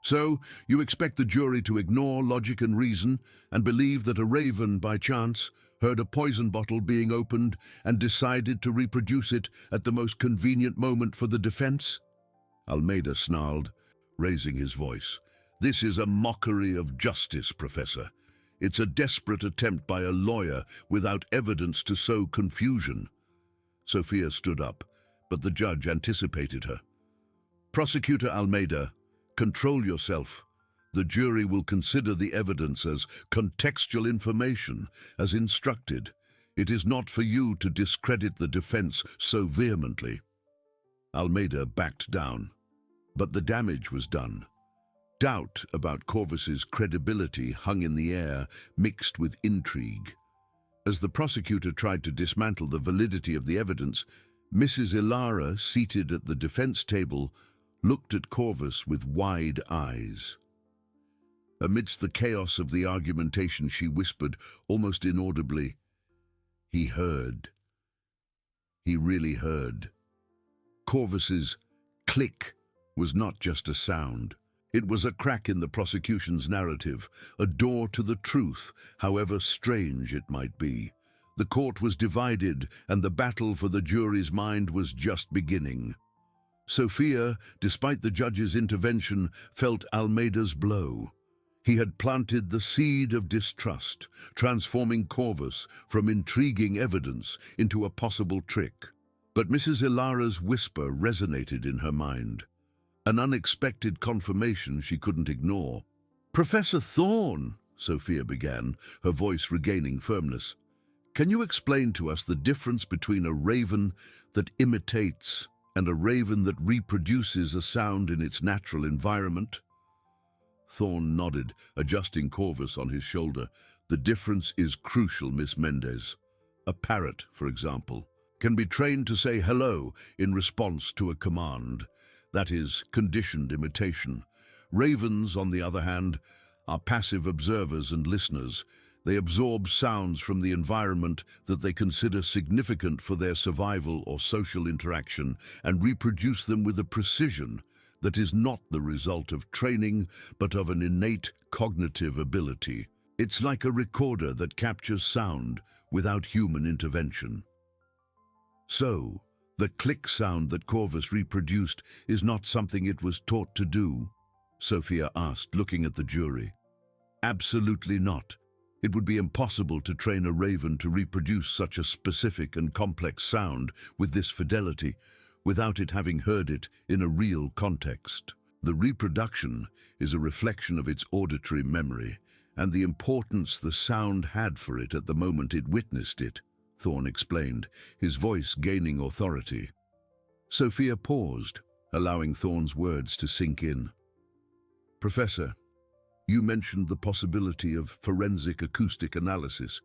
"So, you expect the jury to ignore logic and reason and believe that a raven, by chance, heard a poison bottle being opened and decided to reproduce it at the most convenient moment for the defense?" Almeida snarled, raising his voice. "This is a mockery of justice, Professor. It's a desperate attempt by a lawyer without evidence to sow confusion." Sophia stood up, but the judge anticipated her. "Prosecutor Almeida, control yourself. The jury will consider the evidence as contextual information, as instructed. It is not for you to discredit the defense so vehemently." Almeida backed down. But the damage was done. Doubt about Corvus's credibility hung in the air, mixed with intrigue. As the prosecutor tried to dismantle the validity of the evidence, Mrs. Ilara, seated at the defense table, looked at Corvus with wide eyes. Amidst the chaos of the argumentation, she whispered, almost inaudibly, "He heard. He really heard." Corvus's click was not just a sound. It was a crack in the prosecution's narrative, a door to the truth, however strange it might be. The court was divided, and the battle for the jury's mind was just beginning. Sophia, despite the judge's intervention, felt Almeida's blow. He had planted the seed of distrust, transforming Corvus from intriguing evidence into a possible trick. But Mrs. Ilara's whisper resonated in her mind, an unexpected confirmation she couldn't ignore. "Professor Thorne," Sophia began, her voice regaining firmness, "can you explain to us the difference between a raven that imitates and a raven that reproduces a sound in its natural environment?" Thorne nodded, adjusting Corvus on his shoulder. "The difference is crucial, Miss Mendez. A parrot, for example, can be trained to say hello in response to a command. That is conditioned imitation. Ravens, on the other hand, are passive observers and listeners. They absorb sounds from the environment that they consider significant for their survival or social interaction and reproduce them with a precision that is not the result of training, but of an innate cognitive ability. It's like a recorder that captures sound without human intervention." "So, the click sound that Corvus reproduced is not something it was taught to do?" Sophia asked, looking at the jury. "Absolutely not. It would be impossible to train a raven to reproduce such a specific and complex sound with this fidelity without it having heard it in a real context. The reproduction is a reflection of its auditory memory and the importance the sound had for it at the moment it witnessed it," Thorne explained, his voice gaining authority. Sophia paused, allowing Thorne's words to sink in. "Professor, you mentioned the possibility of forensic acoustic analysis.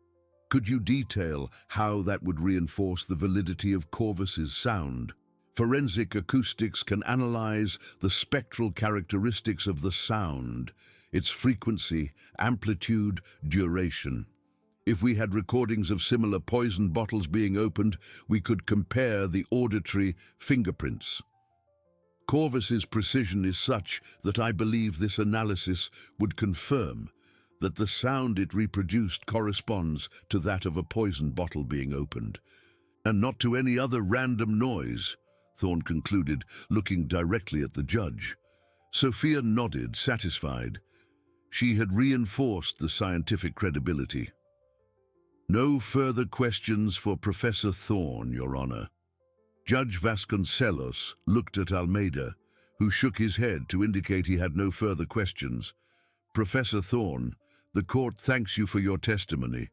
Could you detail how that would reinforce the validity of Corvus's sound?" "Forensic acoustics can analyze the spectral characteristics of the sound, its frequency, amplitude, duration. If we had recordings of similar poison bottles being opened, we could compare the auditory fingerprints. Corvus's precision is such that I believe this analysis would confirm that the sound it reproduced corresponds to that of a poison bottle being opened, and not to any other random noise," Thorne concluded, looking directly at the judge. Sophia nodded, satisfied. She had reinforced the scientific credibility. "No further questions for Professor Thorne, Your Honor." Judge Vasconcelos looked at Almeida, who shook his head to indicate he had no further questions. "Professor Thorne, the court thanks you for your testimony.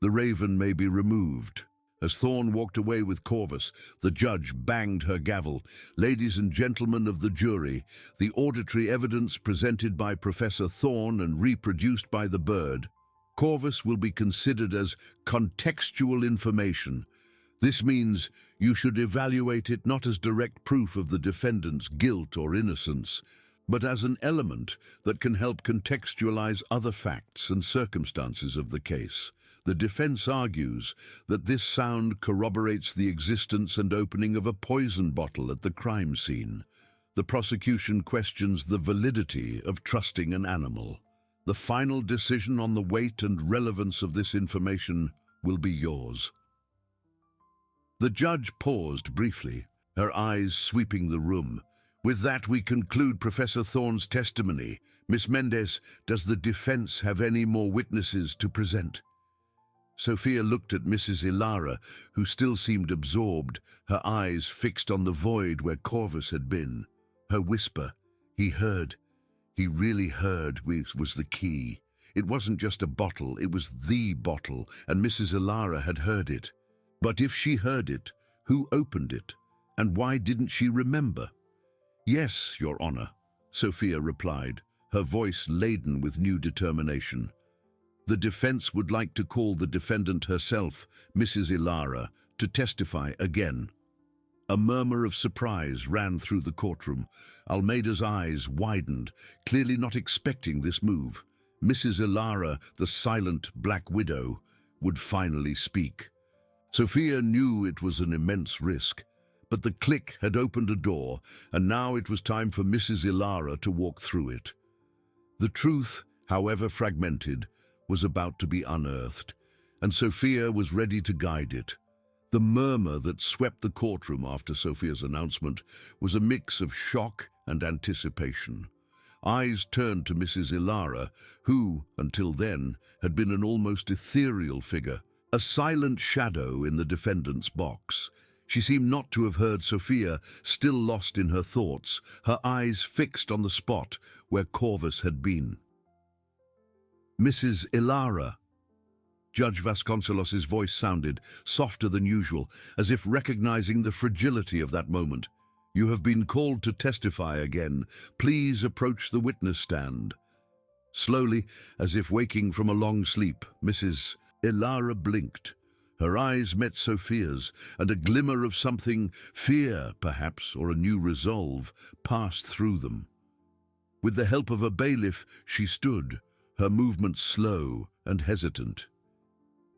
The raven may be removed." As Thorne walked away with Corvus, the judge banged her gavel. "Ladies and gentlemen of the jury, the auditory evidence presented by Professor Thorne and reproduced by the bird, Corvus, will be considered as contextual information. This means you should evaluate it not as direct proof of the defendant's guilt or innocence, but as an element that can help contextualize other facts and circumstances of the case. The defense argues that this sound corroborates the existence and opening of a poison bottle at the crime scene. The prosecution questions the validity of trusting an animal. The final decision on the weight and relevance of this information will be yours." The judge paused briefly, her eyes sweeping the room. "With that, we conclude Professor Thorne's testimony. Miss Mendez, does the defense have any more witnesses to present?" Sophia looked at Mrs. Ilara, who still seemed absorbed, her eyes fixed on the void where Corvus had been. Her whisper, "He heard. He really heard," was the key. It wasn't just a bottle, it was the bottle, and Mrs. Ilara had heard it. But if she heard it, who opened it, and why didn't she remember? "Yes, Your Honor," Sophia replied, her voice laden with new determination. "The defense would like to call the defendant herself, Mrs. Ilara, to testify again." A murmur of surprise ran through the courtroom. Almeida's eyes widened, clearly not expecting this move. Mrs. Ilara, the silent Black Widow, would finally speak. Sophia knew it was an immense risk, but the click had opened a door, and now it was time for Mrs. Ilara to walk through it. The truth, however fragmented, was about to be unearthed, and Sophia was ready to guide it. The murmur that swept the courtroom after Sophia's announcement was a mix of shock and anticipation. Eyes turned to Mrs. Ilara, who, until then, had been an almost ethereal figure, a silent shadow in the defendant's box. She seemed not to have heard Sophia, still lost in her thoughts, her eyes fixed on the spot where Corvus had been. "Mrs. Ilara." Judge Vasconcelos's voice sounded, softer than usual, as if recognizing the fragility of that moment. "You have been called to testify again. Please approach the witness stand." Slowly, as if waking from a long sleep, Mrs. Ilara blinked. Her eyes met Sophia's, and a glimmer of something, fear perhaps, or a new resolve, passed through them. With the help of a bailiff, she stood, her movements slow and hesitant.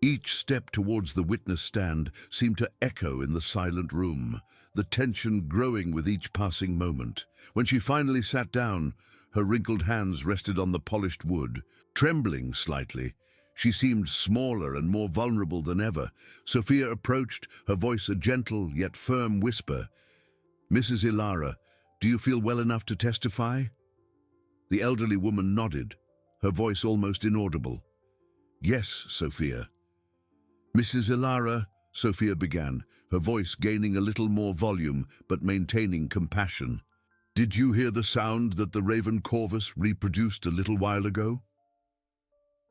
Each step towards the witness stand seemed to echo in the silent room, the tension growing with each passing moment. When she finally sat down, her wrinkled hands rested on the polished wood. Trembling slightly, she seemed smaller and more vulnerable than ever. Sophia approached, her voice a gentle yet firm whisper. "Mrs. Ilara, do you feel well enough to testify?" The elderly woman nodded, her voice almost inaudible. "Yes, Sophia." "Mrs. Ilara," Sophia began, her voice gaining a little more volume but maintaining compassion. "Did you hear the sound that the raven Corvus reproduced a little while ago?"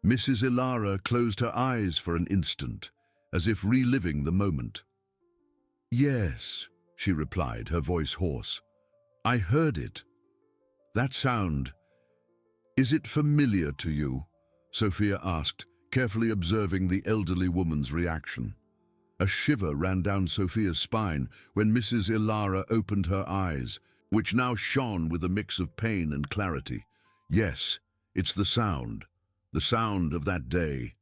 Mrs. Ilara closed her eyes for an instant, as if reliving the moment. "Yes," she replied, her voice hoarse. "I heard it. That sound, is it familiar to you?" Sophia asked, carefully observing the elderly woman's reaction. A shiver ran down Sophia's spine when Mrs. Ilara opened her eyes, which now shone with a mix of pain and clarity. "Yes, it's the sound of that day."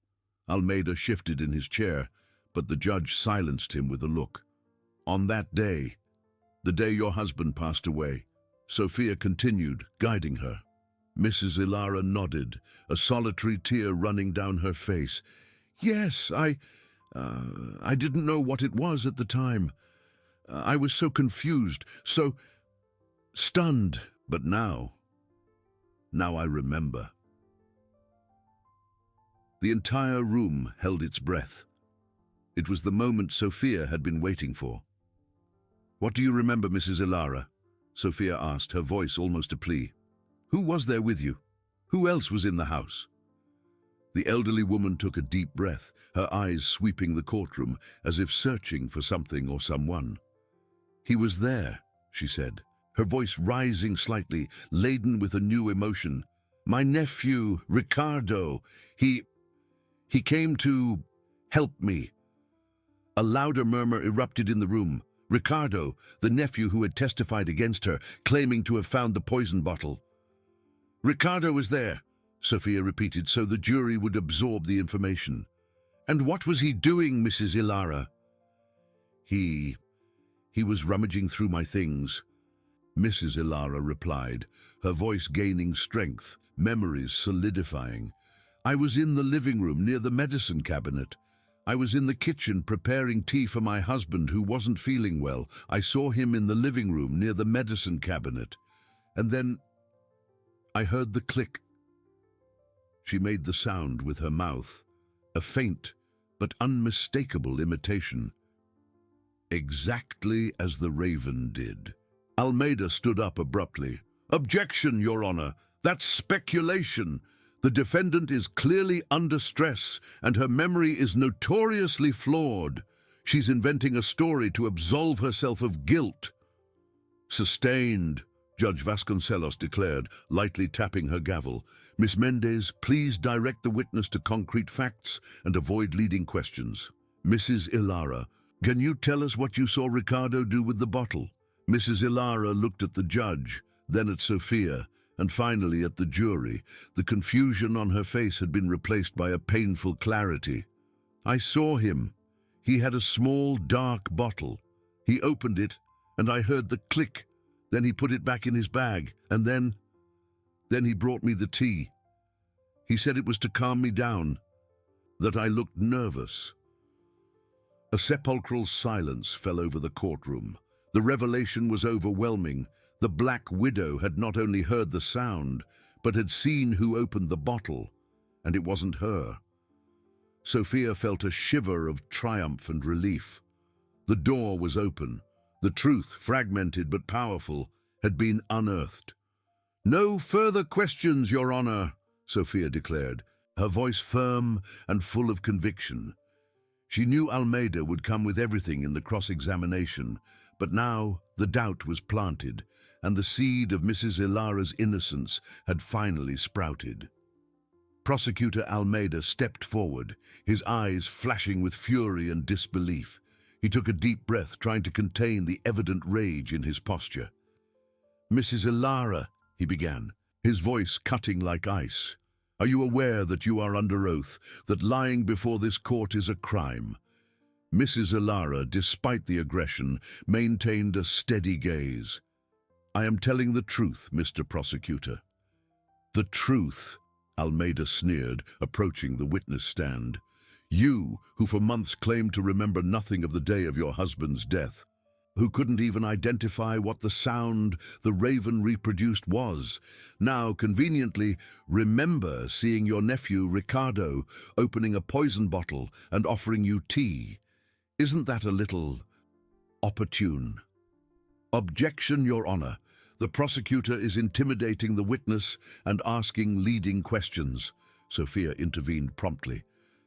Almeida shifted in his chair, but the judge silenced him with a look. "On that day, the day your husband passed away," Sophia continued, guiding her. Mrs. Ilara nodded, a solitary tear running down her face. "Yes, I didn't know what it was at the time. I was so confused, so stunned, but now I remember." The entire room held its breath. It was the moment Sophia had been waiting for. "What do you remember, Mrs. Ilara?" Sophia asked, her voice almost a plea. "Who was there with you? Who else was in the house?" The elderly woman took a deep breath, her eyes sweeping the courtroom, as if searching for something or someone. "He was there," she said, her voice rising slightly, laden with a new emotion. "My nephew, Ricardo, he came to help me." A louder murmur erupted in the room. Ricardo, the nephew who had testified against her, claiming to have found the poison bottle. "Ricardo was there," Sophia repeated, so the jury would absorb the information. "And what was he doing, Mrs. Ilara?" He was rummaging through my things," Mrs. Ilara replied, her voice gaining strength, memories solidifying. "I was in the living room near the medicine cabinet. I was in the kitchen preparing tea for my husband who wasn't feeling well. I saw him in the living room near the medicine cabinet. And then I heard the click." She made the sound with her mouth, a faint but unmistakable imitation. "Exactly as the raven did." Almeida stood up abruptly. "Objection, Your Honor! That's speculation. The defendant is clearly under stress, and her memory is notoriously flawed. She's inventing a story to absolve herself of guilt." "Sustained," Judge Vasconcelos declared, lightly tapping her gavel. "Miss Mendez, please direct the witness to concrete facts and avoid leading questions." "Mrs. Ilara, can you tell us what you saw Ricardo do with the bottle?" Mrs. Ilara looked at the judge, then at Sophia, and finally at the jury. The confusion on her face had been replaced by a painful clarity. "I saw him. He had a small, dark bottle. He opened it, and I heard the click. Then he put it back in his bag, and then he brought me the tea. He said it was to calm me down. that I looked nervous. A sepulchral silence fell over the courtroom. The revelation was overwhelming. The Black Widow had not only heard the sound, but had seen who opened the bottle, and it wasn't her. Sophia felt a shiver of triumph and relief. The door was open. The truth, fragmented but powerful, had been unearthed. "No further questions, Your Honor," Sophia declared, her voice firm and full of conviction. She knew Almeida would come with everything in the cross-examination, but now the doubt was planted, and the seed of Mrs. Ilara's innocence had finally sprouted. Prosecutor Almeida stepped forward, his eyes flashing with fury and disbelief. He took a deep breath, trying to contain the evident rage in his posture. "Mrs. Ilara," he began, his voice cutting like ice, "are you aware that you are under oath, that lying before this court is a crime?" Mrs. Ilara, despite the aggression, maintained a steady gaze. "I am telling the truth, Mr. Prosecutor." "The truth?" Almeida sneered, approaching the witness stand. "You, who for months claimed to remember nothing of the day of your husband's death, who couldn't even identify what the sound the raven reproduced was, now conveniently remember seeing your nephew Ricardo opening a poison bottle and offering you tea. Isn't that a little opportune?" "Objection, Your Honor. The prosecutor is intimidating the witness and asking leading questions," Sophia intervened promptly.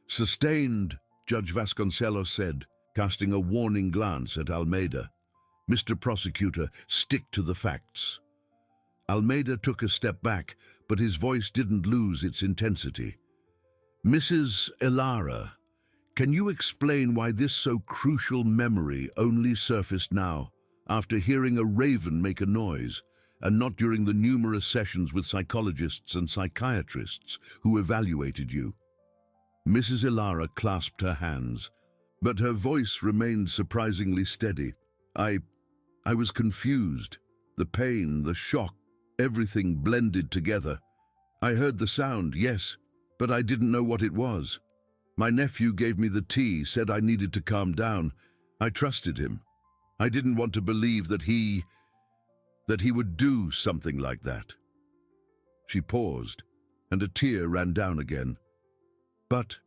"Sustained," Judge Vasconcelos said, casting a warning glance at Almeida. "Mr. Prosecutor, stick to the facts." Almeida took a step back, but his voice didn't lose its intensity. "Mrs. Ilara, can you explain why this so crucial memory only surfaced now, after hearing a raven make a noise, and not during the numerous sessions with psychologists and psychiatrists who evaluated you?" Mrs. Ilara clasped her hands, but her voice remained surprisingly steady. I was confused. The pain, the shock, everything blended together. I heard the sound, yes, but I didn't know what it was. My nephew gave me the tea, said I needed to calm down. I trusted him. I didn't want to believe that he would do something like that. She paused, and a tear ran down again. But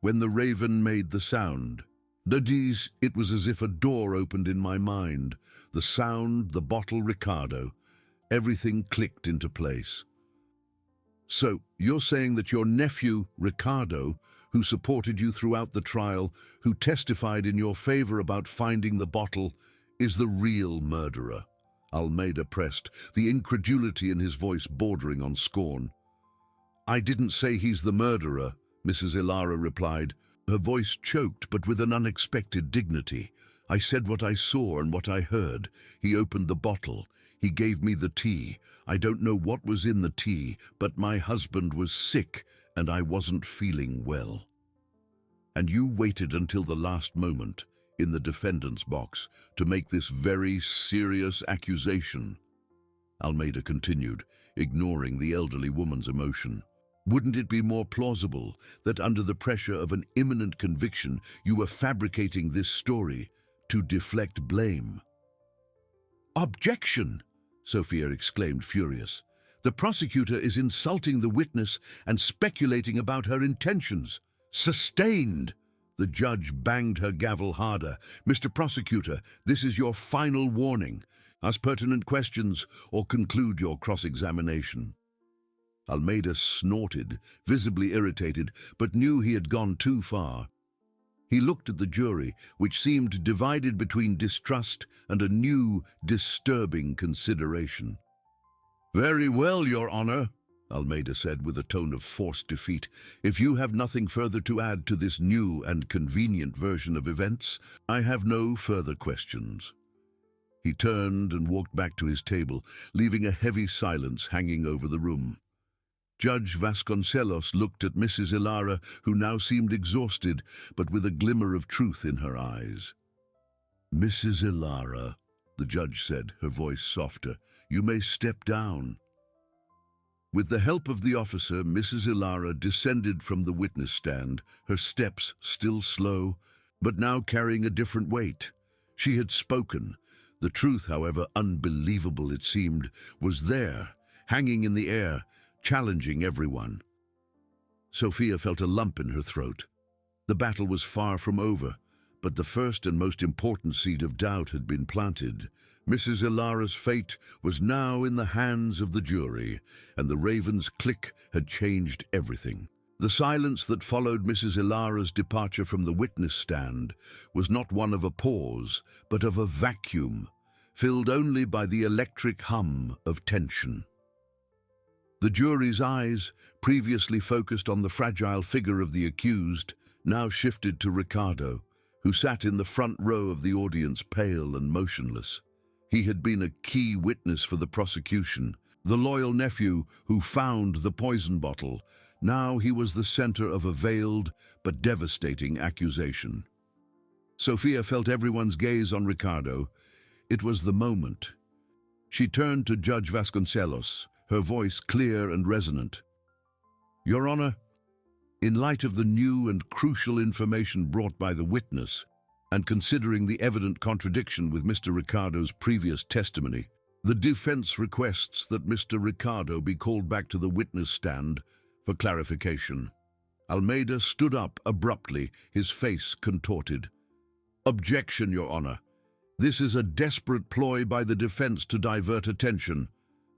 when the raven made the sound, it was as if a door opened in my mind. The sound, the bottle, Ricardo, everything clicked into place. "So, you're saying that your nephew, Ricardo, who supported you throughout the trial, who testified in your favor about finding the bottle, is the real murderer?" Almeida pressed, the incredulity in his voice bordering on scorn. "I didn't say he's the murderer," Mrs. Ilara replied, her voice choked but with an unexpected dignity. "I said what I saw and what I heard. He opened the bottle. He gave me the tea. I don't know what was in the tea, but my husband was sick and I wasn't feeling well." "And you waited until the last moment, in the defendant's box, to make this very serious accusation," Almeida continued, ignoring the elderly woman's emotion. "Wouldn't it be more plausible that under the pressure of an imminent conviction you were fabricating this story to deflect blame?" "Objection!" Sophia exclaimed, furious. "The prosecutor is insulting the witness and speculating about her intentions." "Sustained!" The judge banged her gavel harder. "Mr. Prosecutor, this is your final warning. Ask pertinent questions or conclude your cross-examination." Almeida snorted, visibly irritated, but knew he had gone too far. He looked at the jury, which seemed divided between distrust and a new, disturbing consideration. "Very well, Your Honor," Almeida said with a tone of forced defeat. "If you have nothing further to add to this new and convenient version of events, I have no further questions." He turned and walked back to his table, leaving a heavy silence hanging over the room. Judge Vasconcelos looked at Mrs. Ilara, who now seemed exhausted, but with a glimmer of truth in her eyes. "Mrs. Ilara," the judge said, her voice softer, "you may step down." With the help of the officer, Mrs. Ilara descended from the witness stand, her steps still slow, but now carrying a different weight. She had spoken. The truth, however unbelievable it seemed, was there, hanging in the air, challenging everyone. Sophia felt a lump in her throat. The battle was far from over, but the first and most important seed of doubt had been planted. Mrs. Ilara's fate was now in the hands of the jury, and the Raven's click had changed everything. The silence that followed Mrs. Ilara's departure from the witness stand was not one of a pause, but of a vacuum, filled only by the electric hum of tension. The jury's eyes, previously focused on the fragile figure of the accused, now shifted to Ricardo, who sat in the front row of the audience, pale and motionless. He had been a key witness for the prosecution, the loyal nephew who found the poison bottle. Now he was the center of a veiled but devastating accusation. Sophia felt everyone's gaze on Ricardo. It was the moment. She turned to Judge Vasconcelos, her voice clear and resonant. "Your Honor, in light of the new and crucial information brought by the witness, and considering the evident contradiction with Mr. Ricardo's previous testimony, the defense requests that Mr. Ricardo be called back to the witness stand for clarification." Almeida stood up abruptly, his face contorted. "Objection, Your Honor. This is a desperate ploy by the defense to divert attention.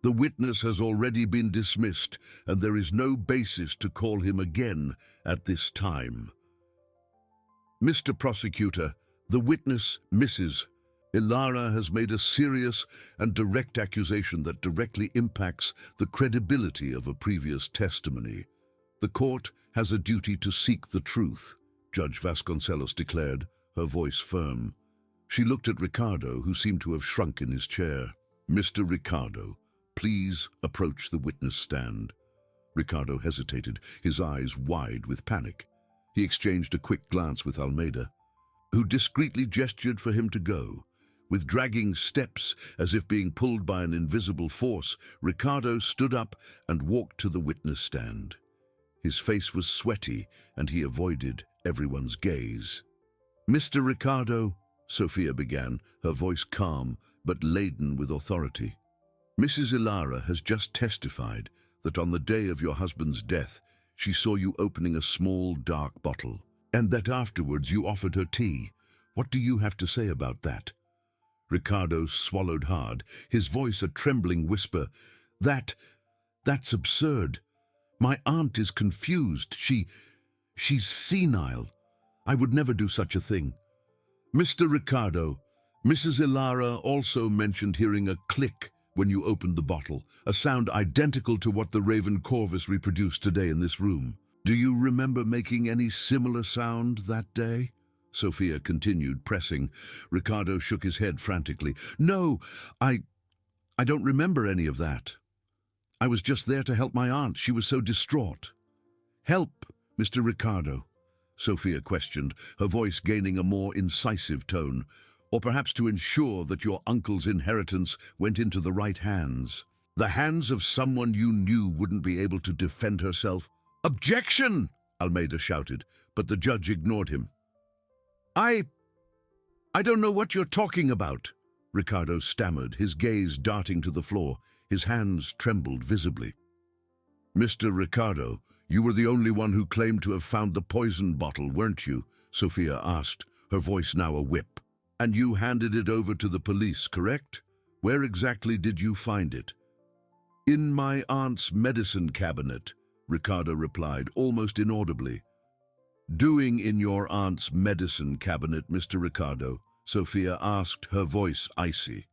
The witness has already been dismissed, and there is no basis to call him again at this time. Mr. Prosecutor, the witness, Mrs. Ilara, has made a serious and direct accusation that directly impacts the credibility of a previous testimony. The court has a duty to seek the truth," Judge Vasconcelos declared, her voice firm. She looked at Ricardo, who seemed to have shrunk in his chair. "Mr. Ricardo, please approach the witness stand." Ricardo hesitated, his eyes wide with panic. He exchanged a quick glance with Almeida, who discreetly gestured for him to go. With dragging steps, as if being pulled by an invisible force, Ricardo stood up and walked to the witness stand. His face was sweaty, and he avoided everyone's gaze. "Mr. Ricardo," Sophia began, her voice calm but laden with authority, "Mrs. Ilara has just testified that on the day of your husband's death, she saw you opening a small, dark bottle, and that afterwards you offered her tea. What do you have to say about that?" Ricardo swallowed hard, his voice a trembling whisper. That's absurd. My aunt is confused. She's senile. I would never do such a thing." "Mr. Ricardo, Mrs. Ilara also mentioned hearing a click when you opened the bottle, a sound identical to what the Raven Corvus reproduced today in this room. Do you remember making any similar sound that day?" Sophia continued, pressing. Ricardo shook his head frantically. "No, I don't remember any of that. I was just there to help my aunt. She was so distraught." "Help, Mr. Ricardo?" Sophia questioned, her voice gaining a more incisive tone. "Or perhaps to ensure that your uncle's inheritance went into the right hands. The hands of someone you knew wouldn't be able to defend herself." "Objection!" Almeida shouted, but the judge ignored him. I don't know what you're talking about," Ricardo stammered, his gaze darting to the floor. His hands trembled visibly. "Mr. Ricardo, you were the only one who claimed to have found the poison bottle, weren't you?" Sophia asked, her voice now a whip. "And you handed it over to the police, correct? Where exactly did you find it?" "In my aunt's medicine cabinet," Ricardo replied, almost inaudibly. "Doing in your aunt's medicine cabinet, Mr. Ricardo?" Sophia asked, her voice icy.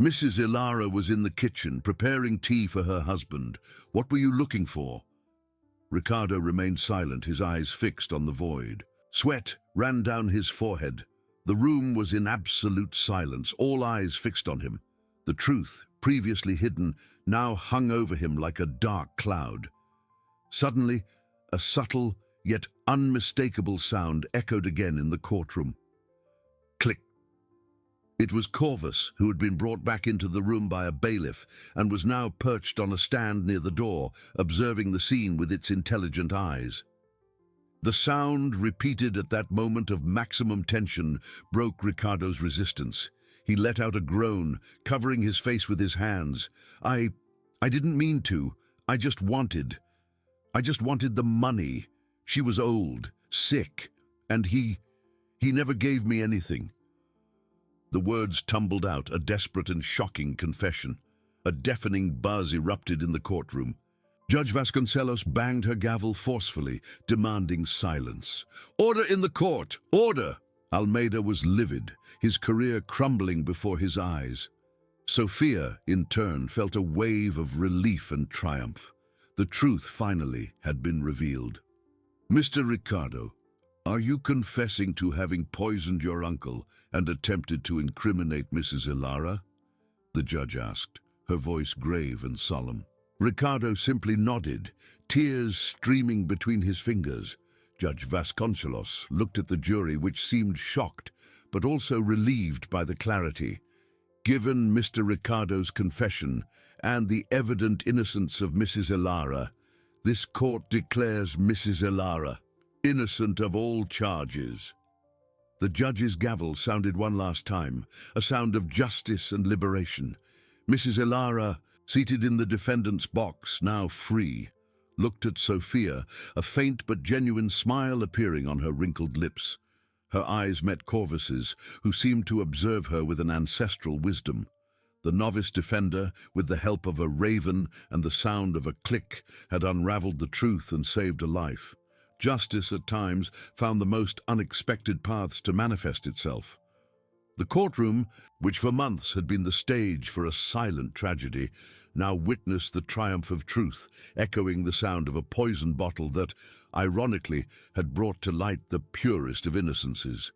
"Mrs. Ilara was in the kitchen, preparing tea for her husband. What were you looking for?" Ricardo remained silent, his eyes fixed on the void. Sweat ran down his forehead. The room was in absolute silence, all eyes fixed on him. The truth, previously hidden, now hung over him like a dark cloud. Suddenly, a subtle, yet unmistakable sound echoed again in the courtroom. Click. It was Corvus, who had been brought back into the room by a bailiff and was now perched on a stand near the door, observing the scene with its intelligent eyes. The sound, repeated at that moment of maximum tension, broke Ricardo's resistance. He let out a groan, covering his face with his hands. I didn't mean to. I just wanted the money. She was old, sick, and he never gave me anything." The words tumbled out, a desperate and shocking confession. A deafening buzz erupted in the courtroom. Judge Vasconcelos banged her gavel forcefully, demanding silence. "Order in the court! Order!" Almeida was livid, his career crumbling before his eyes. Sophia, in turn, felt a wave of relief and triumph. The truth finally had been revealed. "Mr. Ricardo, are you confessing to having poisoned your uncle and attempted to incriminate Mrs. Ilara?" the judge asked, her voice grave and solemn. Ricardo simply nodded, tears streaming between his fingers. Judge Vasconcelos looked at the jury, which seemed shocked, but also relieved by the clarity. "Given Mr. Ricardo's confession and the evident innocence of Mrs. Ilara, this court declares Mrs. Ilara innocent of all charges." The judge's gavel sounded one last time, a sound of justice and liberation. Mrs. Ilara, seated in the defendant's box, now free, looked at Sophia, a faint but genuine smile appearing on her wrinkled lips. Her eyes met Corvus's, who seemed to observe her with an ancestral wisdom. The novice defender, with the help of a raven and the sound of a click, had unraveled the truth and saved a life. Justice, at times, found the most unexpected paths to manifest itself. The courtroom, which for months had been the stage for a silent tragedy, now witnessed the triumph of truth, echoing the sound of a poison bottle that, ironically, had brought to light the purest of innocences.